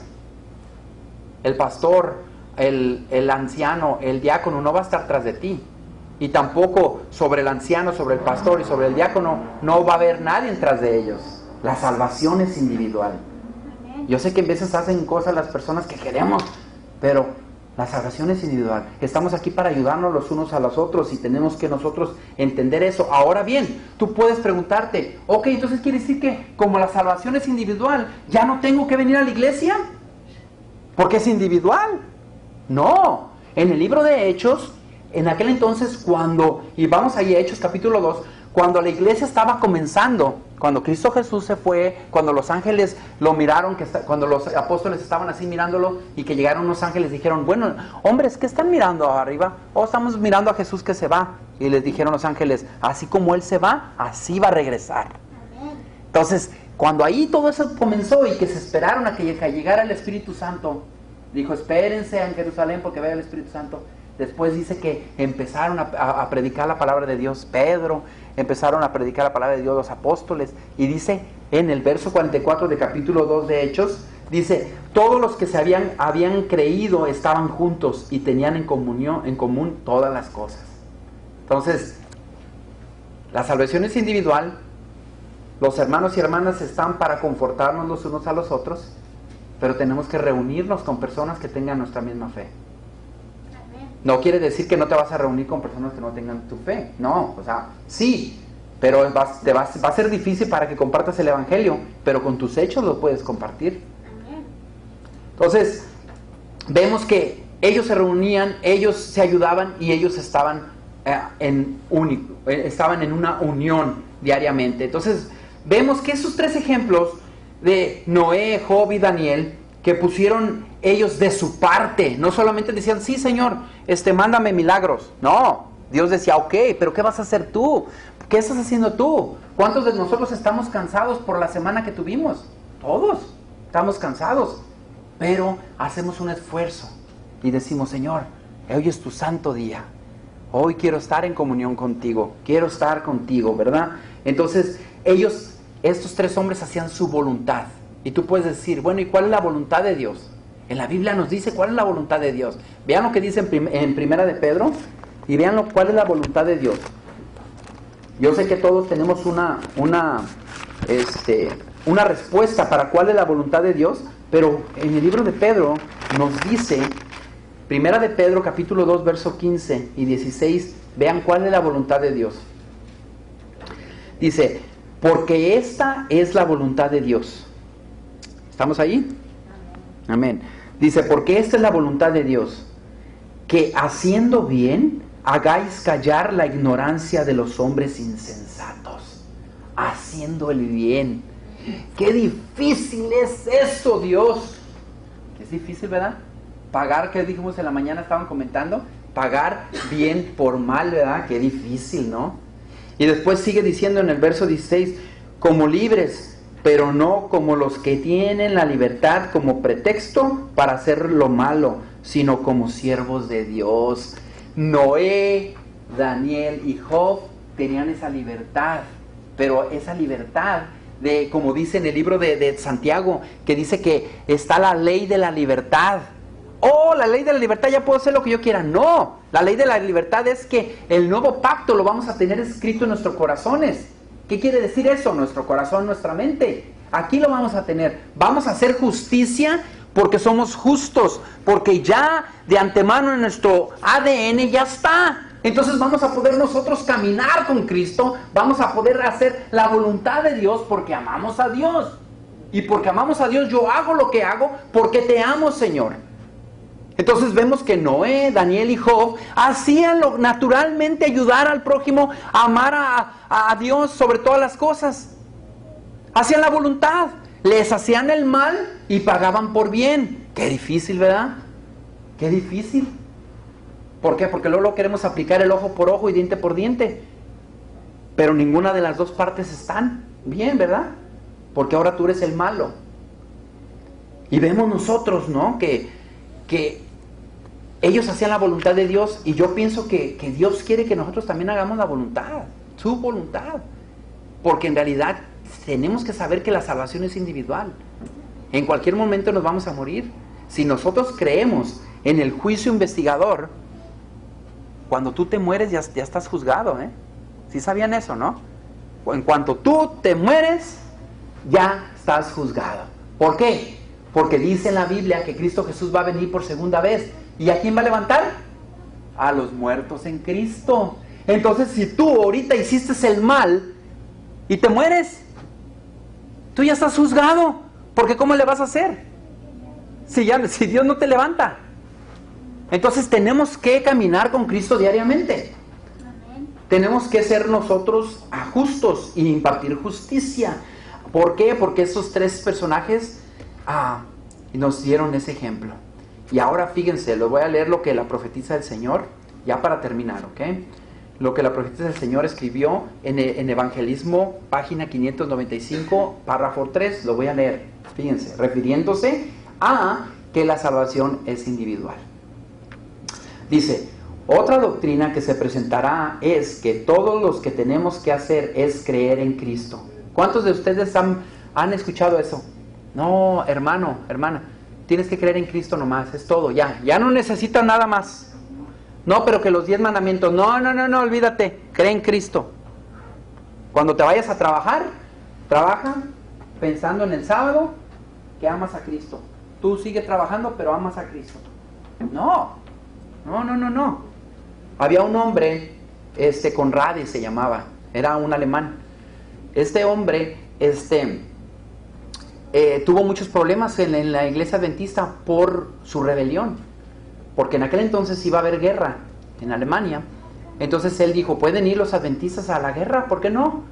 El pastor, el anciano, el diácono no va a estar tras de ti. Y tampoco sobre el anciano, sobre el pastor y sobre el diácono no va a haber nadie tras de ellos. La salvación es individual. Yo sé que a veces hacen cosas las personas que queremos, pero la salvación es individual. Estamos aquí para ayudarnos los unos a los otros, y tenemos que nosotros entender eso. Ahora bien, tú puedes preguntarte, ok, entonces quiere decir que como la salvación es individual, ¿ya no tengo que venir a la iglesia? Porque es individual. No, en el libro de Hechos, en aquel entonces y vamos ahí a Hechos capítulo 2, cuando la iglesia estaba comenzando, cuando Cristo Jesús se fue, cuando los ángeles lo miraron, cuando los apóstoles estaban así mirándolo, y que llegaron unos ángeles, dijeron, bueno, hombres, ¿qué están mirando arriba? Estamos mirando a Jesús que se va. Y les dijeron los ángeles, así como Él se va, así va a regresar. Entonces, cuando ahí todo eso comenzó y que se esperaron a que llegara el Espíritu Santo, dijo, espérense en Jerusalén porque vaya el Espíritu Santo. Después dice que empezaron a predicar la palabra de Dios Pedro, empezaron a predicar la palabra de Dios los apóstoles, y dice en el verso 44 de capítulo 2 de Hechos, dice, todos los que habían creído estaban juntos y tenían en común todas las cosas. Entonces, la salvación es individual, los hermanos y hermanas están para confortarnos los unos a los otros, pero tenemos que reunirnos con personas que tengan nuestra misma fe. No quiere decir que no te vas a reunir con personas que no tengan tu fe, no, o sea, sí, pero va a ser difícil para que compartas el evangelio, pero con tus hechos lo puedes compartir. Entonces, vemos que ellos se reunían, ellos se ayudaban y ellos estaban en una unión diariamente. Entonces, vemos que esos tres ejemplos de Noé, Job y Daniel, que pusieron ellos de su parte, no solamente decían, sí Señor, mándame milagros. No, Dios decía, ok, pero ¿qué vas a hacer tú? ¿Qué estás haciendo tú? ¿Cuántos de nosotros estamos cansados por la semana que tuvimos? Todos estamos cansados, pero hacemos un esfuerzo y decimos, Señor, hoy es tu santo día, hoy quiero estar en comunión contigo, quiero estar contigo, ¿verdad? Entonces estos tres hombres hacían su voluntad. Y tú puedes decir, bueno, ¿y cuál es la voluntad de Dios? En la Biblia nos dice cuál es la voluntad de Dios. Vean lo que dice en Primera de Pedro y vean cuál es la voluntad de Dios. Yo sé que todos tenemos una respuesta para cuál es la voluntad de Dios, pero en el libro de Pedro nos dice, Primera de Pedro capítulo 2 verso 15 y 16, vean cuál es la voluntad de Dios. Dice, porque esta es la voluntad de Dios. ¿Estamos ahí? Amén. Dice, porque esta es la voluntad de Dios, que haciendo bien hagáis callar la ignorancia de los hombres insensatos. Haciendo el bien. ¡Qué difícil es eso, Dios! Es difícil, ¿verdad? Pagar, que dijimos en la mañana, estaban comentando, pagar bien por mal, ¿verdad? Qué difícil, ¿no? Y después sigue diciendo en el verso 16, como libres, pero no como los que tienen la libertad como pretexto para hacer lo malo, sino como siervos de Dios. Noé, Daniel y Job tenían esa libertad, pero esa libertad de, como dice en el libro de Santiago, que dice que está la ley de la libertad. Oh, la ley de la libertad, ya puedo hacer lo que yo quiera. No, la ley de la libertad es que el nuevo pacto lo vamos a tener escrito en nuestros corazones. ¿Qué quiere decir eso? Nuestro corazón, nuestra mente. Aquí lo vamos a tener. Vamos a hacer justicia porque somos justos, porque ya de antemano en nuestro ADN ya está. Entonces vamos a poder nosotros caminar con Cristo, vamos a poder hacer la voluntad de Dios porque amamos a Dios. Y porque amamos a Dios, yo hago lo que hago porque te amo, Señor. Entonces vemos que Noé, Daniel y Job hacían lo naturalmente, ayudar al prójimo, amar a Dios sobre todas las cosas. Hacían la voluntad, les hacían el mal y pagaban por bien. Qué difícil, ¿verdad? Qué difícil. ¿Por qué? Porque luego queremos aplicar el ojo por ojo y diente por diente. Pero ninguna de las dos partes están bien, ¿verdad? Porque ahora tú eres el malo. Y vemos nosotros, ¿no? Que ellos hacían la voluntad de Dios, y yo pienso que Dios quiere que nosotros también hagamos la voluntad, su voluntad, porque en realidad tenemos que saber que la salvación es individual. En cualquier momento nos vamos a morir. Si nosotros creemos en el juicio investigador, cuando tú te mueres ya estás juzgado, ¿eh? ¿Sí sabían eso, no? En cuanto tú te mueres, ya estás juzgado. ¿Por qué? Porque dice en la Biblia que Cristo Jesús va a venir por segunda vez. ¿Y a quién va a levantar? A los muertos en Cristo. Entonces, si tú ahorita hiciste el mal y te mueres, tú ya estás juzgado. Porque ¿cómo le vas a hacer? Si Dios no te levanta. Entonces tenemos que caminar con Cristo diariamente. Tenemos que ser nosotros justos y impartir justicia. ¿Por qué? Porque esos tres personajes nos dieron ese ejemplo. Y ahora fíjense, les voy a leer lo que la profetisa del Señor, ya para terminar, ¿ok? Lo que la profetisa del Señor escribió en Evangelismo, página 595, párrafo 3, lo voy a leer. Fíjense, refiriéndose a que la salvación es individual. Dice, Otra doctrina que se presentará es que todos los que tenemos que hacer es creer en Cristo. ¿Cuántos de ustedes han escuchado eso? No, hermano, hermana, tienes que creer en Cristo nomás, es todo, ya no necesitas nada más. No, pero que los 10 mandamientos, no, olvídate, cree en Cristo. Cuando te vayas a trabajar, trabaja pensando en el sábado que amas a Cristo. Tú sigues trabajando, pero amas a Cristo. No. Había un hombre, Conradi se llamaba, era un alemán. Este hombre, tuvo muchos problemas en la iglesia adventista por su rebelión, porque en aquel entonces iba a haber guerra en Alemania. Entonces él dijo, ¿pueden ir los adventistas a la guerra? ¿Por qué no?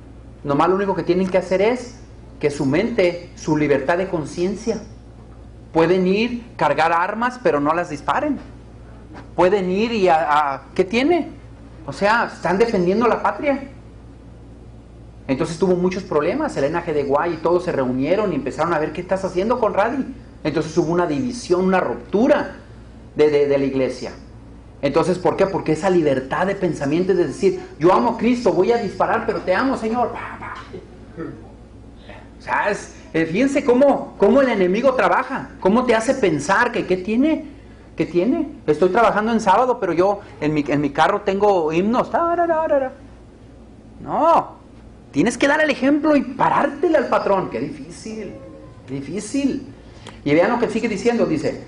Nomás lo único que tienen que hacer es que su mente, su libertad de conciencia, pueden ir, cargar armas, pero no las disparen. Pueden ir y ¿qué tiene? O sea, están defendiendo la patria. Entonces tuvo muchos problemas. Elena G. de Guay y todos se reunieron y empezaron a ver qué estás haciendo, Conradi. Entonces hubo una división, una ruptura de la iglesia. Entonces, ¿por qué? Porque esa libertad de pensamiento es de decir, yo amo a Cristo, voy a disparar, pero te amo, Señor. O sea, fíjense cómo el enemigo trabaja, cómo te hace pensar que ¿qué tiene? ¿Qué tiene? Estoy trabajando en sábado, pero yo en mi carro tengo himnos. No, tienes que dar el ejemplo y parártele al patrón. Qué difícil, qué difícil. Y vean lo que sigue diciendo, dice,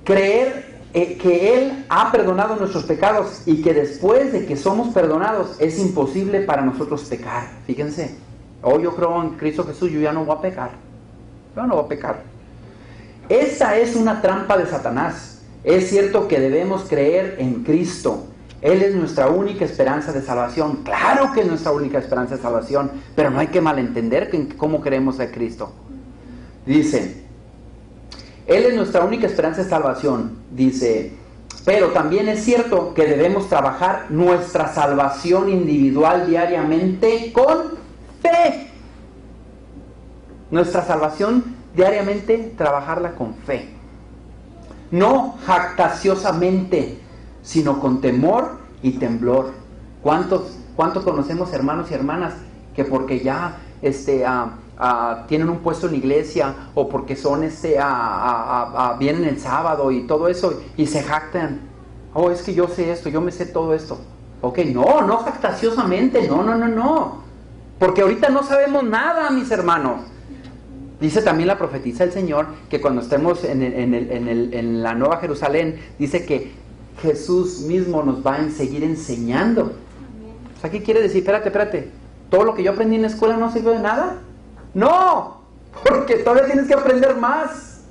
creer que Él ha perdonado nuestros pecados y que después de que somos perdonados es imposible para nosotros pecar. Fíjense, yo creo en Cristo Jesús, yo ya no voy a pecar. Yo no voy a pecar. Esa es una trampa de Satanás. Es cierto que debemos creer en Cristo. Él es nuestra única esperanza de salvación. Claro que es nuestra única esperanza de salvación, pero no hay que malentender cómo creemos a Cristo. Dice, Él es nuestra única esperanza de salvación. Dice, pero también es cierto que debemos trabajar nuestra salvación individual diariamente con fe. Nuestra salvación diariamente, trabajarla con fe. No jactanciosamente, sino con temor y temblor. ¿Cuántos conocemos hermanos y hermanas que porque ya tienen un puesto en la iglesia o porque son vienen el sábado y todo eso y se jactan? Es que yo sé esto, yo me sé todo esto. No jactanciosamente, no. Porque ahorita no sabemos nada, mis hermanos. Dice también la profetisa del Señor que cuando estemos en la Nueva Jerusalén, dice que Jesús mismo nos va a seguir enseñando. O sea, ¿qué quiere decir? Espérate, ¿todo lo que yo aprendí en la escuela no sirve de nada? ¡No! Porque todavía tienes que aprender más.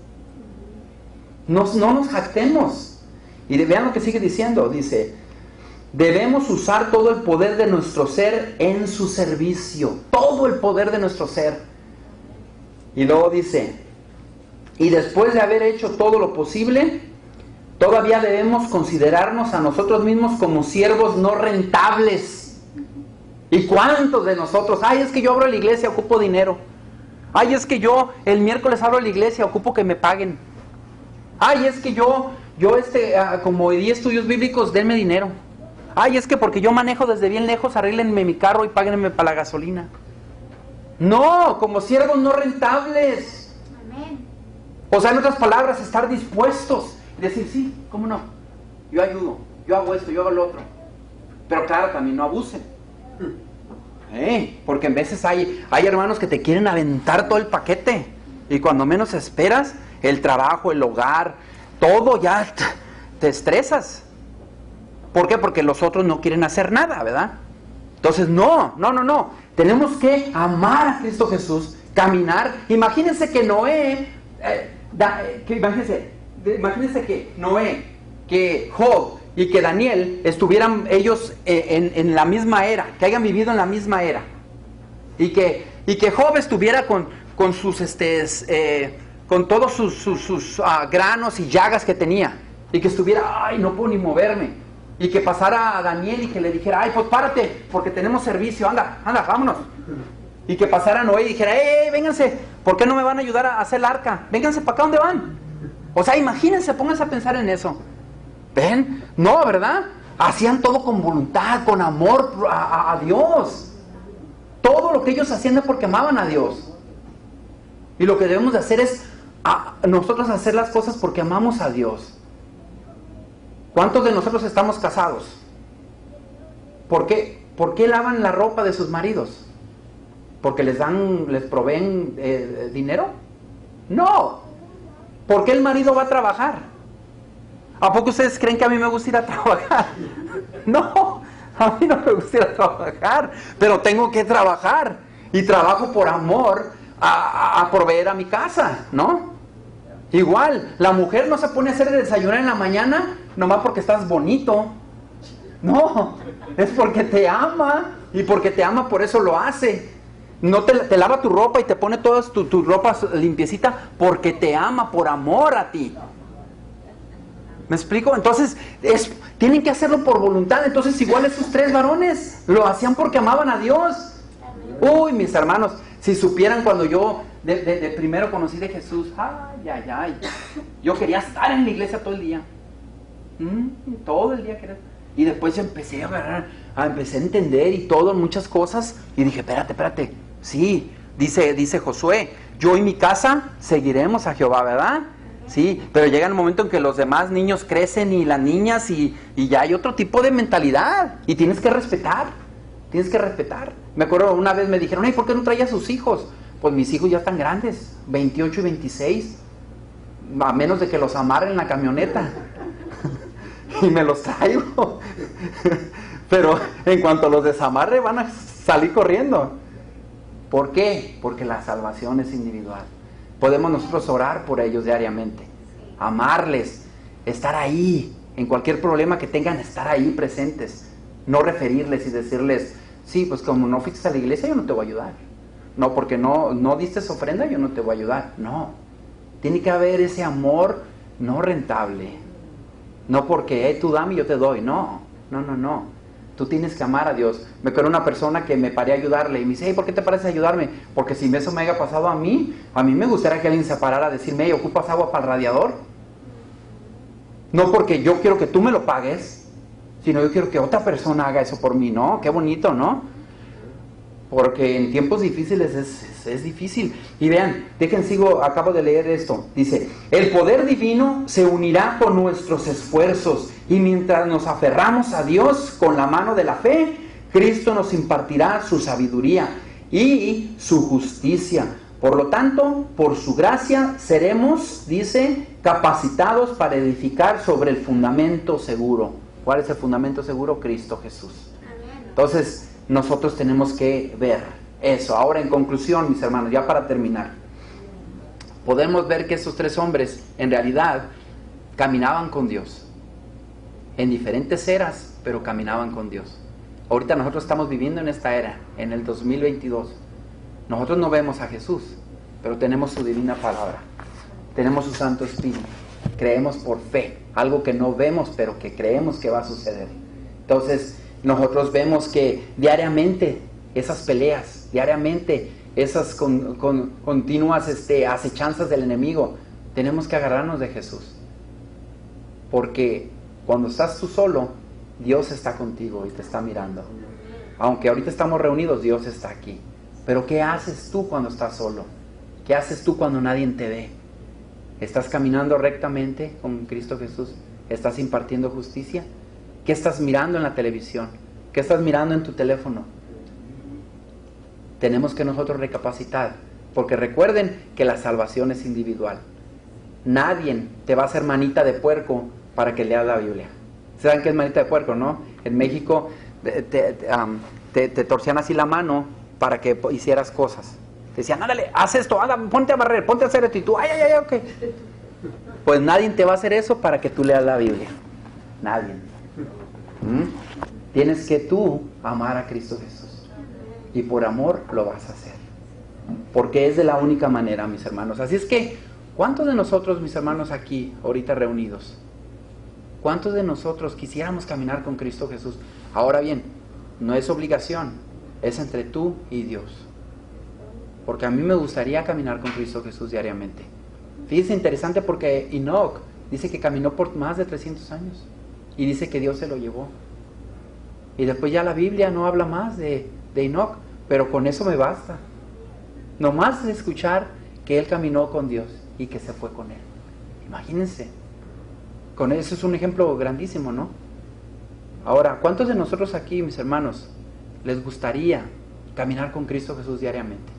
No nos jactemos. Y vean lo que sigue diciendo, dice, debemos usar todo el poder de nuestro ser en su servicio. Todo el poder de nuestro ser. Y luego dice, y después de haber hecho todo lo posible, todavía debemos considerarnos a nosotros mismos como siervos no rentables. ¿Y cuántos de nosotros? Es que yo abro la iglesia, ocupo dinero. Es que yo el miércoles abro la iglesia, ocupo que me paguen. Es que yo como di estudios bíblicos, denme dinero. Es que porque yo manejo desde bien lejos, arréglenme mi carro y páguenme para la gasolina. No, como siervos no rentables. Amén. O sea, en otras palabras, estar dispuestos y decir, sí, ¿cómo no? Yo ayudo, yo hago esto, yo hago lo otro. Pero claro, también no abusen. Porque en veces hay hermanos que te quieren aventar todo el paquete. Y cuando menos esperas, el trabajo, el hogar, todo ya te estresas. ¿Por qué? Porque los otros no quieren hacer nada, ¿verdad? Entonces, no. Tenemos que amar a Cristo Jesús, caminar. Imagínense que imagínense que Noé, que Job y que Daniel estuvieran ellos en la misma era, que hayan vivido en la misma era. Y que Job estuviera con sus con todos sus granos y llagas que tenía. Y que estuviera, no puedo ni moverme. Y que pasara a Daniel y que le dijera, pues párate, porque tenemos servicio, anda, vámonos. Y que pasara a Noé y dijera, vénganse, ¿por qué no me van a ayudar a hacer el arca? Vénganse para acá, ¿dónde van? O sea, imagínense, pónganse a pensar en eso. ¿Ven? No, ¿verdad? Hacían todo con voluntad, con amor a Dios. Todo lo que ellos hacían es porque amaban a Dios. Y lo que debemos de hacer es nosotros hacer las cosas porque amamos a Dios. ¿Cuántos de nosotros estamos casados? ¿Por qué lavan la ropa de sus maridos? ¿Porque les proveen dinero? No. ¿Por qué el marido va a trabajar? ¿A poco ustedes creen que a mí me gusta ir a trabajar? No, a mí no me gusta ir a trabajar, pero tengo que trabajar. Y trabajo por amor a proveer a mi casa, ¿no? Igual, la mujer no se pone a hacer el desayunar en la mañana nomás porque estás bonito. No, es porque te ama. Y porque te ama, por eso lo hace. No te lava tu ropa y te pone todas tu ropa limpiecita porque te ama, por amor a ti. ¿Me explico? Entonces, tienen que hacerlo por voluntad. Entonces, igual esos 3 varones lo hacían porque amaban a Dios. Uy, mis hermanos, si supieran cuando yo de primero conocí de Jesús, ay. Yo quería estar en la iglesia todo el día. Todo el día quería. Y después yo empecé empecé a entender y todo, muchas cosas. Y dije, espérate. Sí, dice Josué, yo y mi casa seguiremos a Jehová, ¿verdad? Sí, pero llega el momento en que los demás niños crecen y las niñas y ya hay otro tipo de mentalidad. Y tienes que respetar. Me acuerdo una vez me dijeron, ¿por qué no traía a sus hijos? Pues mis hijos ya están grandes, 28 y 26. A menos de que los amarren en la camioneta. Y me los traigo. Pero en cuanto los desamarre van a salir corriendo. ¿Por qué? Porque la salvación es individual. Podemos nosotros orar por ellos diariamente, amarles, estar ahí, en cualquier problema que tengan, estar ahí presentes, no referirles y decirles, sí, pues como no fuiste a la iglesia yo no te voy a ayudar, no, porque no diste ofrenda yo no te voy a ayudar, no, tiene que haber ese amor no rentable, no porque tú dame y yo te doy, no. Tú tienes que amar a Dios. Me acuerdo una persona que me paré a ayudarle y me dice, ¿por qué te pares a ayudarme? Porque si eso me haya pasado a mí me gustaría que alguien se parara a decirme, ¿ocupas agua para el radiador? No porque yo quiero que tú me lo pagues, sino yo quiero que otra persona haga eso por mí, ¿no? Qué bonito, ¿no? Porque en tiempos difíciles es difícil. Y vean, acabo de leer esto. Dice, el poder divino se unirá con nuestros esfuerzos y mientras nos aferramos a Dios con la mano de la fe, Cristo nos impartirá su sabiduría y su justicia. Por lo tanto, por su gracia seremos, dice, capacitados para edificar sobre el fundamento seguro. ¿Cuál es el fundamento seguro? Cristo Jesús. Entonces, nosotros tenemos que ver eso. Ahora, en conclusión, mis hermanos, ya para terminar, podemos ver que estos 3 hombres, en realidad, caminaban con Dios. En diferentes eras, pero caminaban con Dios. Ahorita nosotros estamos viviendo en esta era, en el 2022. Nosotros no vemos a Jesús, pero tenemos su divina palabra. Tenemos su Santo Espíritu. Creemos por fe, algo que no vemos, pero que creemos que va a suceder. Entonces, nosotros vemos que diariamente esas peleas, diariamente esas continuas acechanzas del enemigo, tenemos que agarrarnos de Jesús. Porque cuando estás tú solo, Dios está contigo y te está mirando. Aunque ahorita estamos reunidos, Dios está aquí. Pero ¿qué haces tú cuando estás solo? ¿Qué haces tú cuando nadie te ve? ¿Estás caminando rectamente con Cristo Jesús? ¿Estás impartiendo justicia? ¿Qué estás mirando en la televisión? ¿Qué estás mirando en tu teléfono? Tenemos que nosotros recapacitar, porque recuerden que la salvación es individual. Nadie te va a hacer manita de puerco para que leas la Biblia. ¿Saben qué es manita de puerco, no? En México te torcían así la mano para que hicieras cosas. Te decían, ándale, haz esto, ponte a barrer, ponte a hacer esto, y tú, ay, ok. Pues nadie te va a hacer eso para que tú leas la Biblia. Nadie. Tienes que tú amar a Cristo Jesús. Y por amor lo vas a hacer. Porque es de la única manera, mis hermanos. Así es que, ¿cuántos de nosotros, mis hermanos, aquí, ahorita reunidos, cuántos de nosotros quisiéramos caminar con Cristo Jesús? Ahora bien, no es obligación, es entre tú y Dios. Porque a mí me gustaría caminar con Cristo Jesús diariamente. Fíjense, interesante porque Enoch dice que caminó por más de 300 años. y dice que Dios se lo llevó. Y después ya la Biblia no habla más de Enoc, pero con eso me basta. Nomás de escuchar que él caminó con Dios y que se fue con él. Imagínense. Con eso es un ejemplo grandísimo, ¿no? Ahora, ¿cuántos de nosotros aquí, mis hermanos, les gustaría caminar con Cristo Jesús diariamente?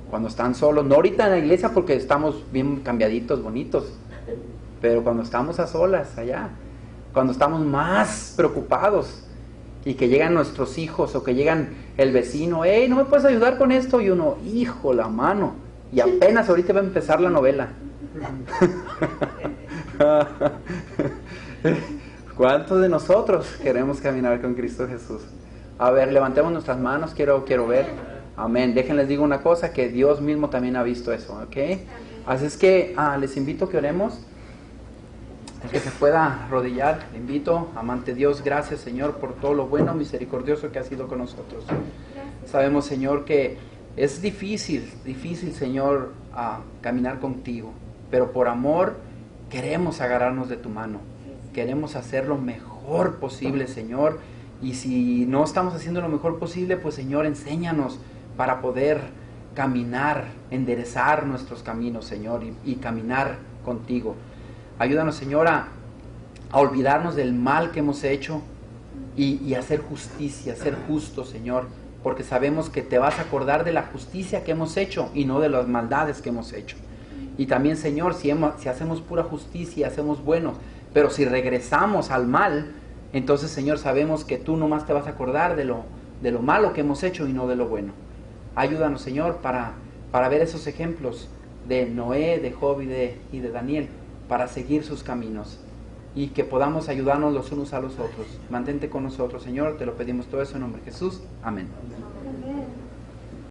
Cuando están solos, no ahorita en la iglesia porque estamos bien cambiaditos, bonitos, pero cuando estamos a solas allá, cuando estamos más preocupados y que llegan nuestros hijos o que llegan el vecino, hey, ¿no me puedes ayudar con esto? Y uno, hijo, la mano, y apenas ahorita va a empezar la novela. ¿Cuántos de nosotros queremos caminar con Cristo Jesús? A ver, levantemos nuestras manos, quiero ver. Amén. Déjenles digo una cosa, que Dios mismo también ha visto eso, ¿ok? Así es que les invito a que oremos. El que se pueda arrodillar, le invito. Amante Dios, gracias Señor por todo lo bueno, misericordioso que has sido con nosotros. Sabemos Señor que es difícil Señor caminar contigo, pero por amor queremos agarrarnos de tu mano. Queremos hacer lo mejor posible, Señor. Y si no estamos haciendo lo mejor posible, pues Señor, enséñanos para poder caminar, enderezar nuestros caminos, Señor, y caminar contigo. Ayúdanos, Señor, a olvidarnos del mal que hemos hecho y hacer justicia, ser justos, Señor, porque sabemos que te vas a acordar de la justicia que hemos hecho y no de las maldades que hemos hecho. Y también, Señor, si hacemos pura justicia, hacemos buenos, pero si regresamos al mal, entonces, Señor, sabemos que tú nomás te vas a acordar de lo malo que hemos hecho y no de lo bueno. Ayúdanos, Señor, para ver esos ejemplos de Noé, de Job y de Daniel, para seguir sus caminos y que podamos ayudarnos los unos a los otros. Mantente con nosotros, Señor, te lo pedimos todo eso en nombre de Jesús. Amén.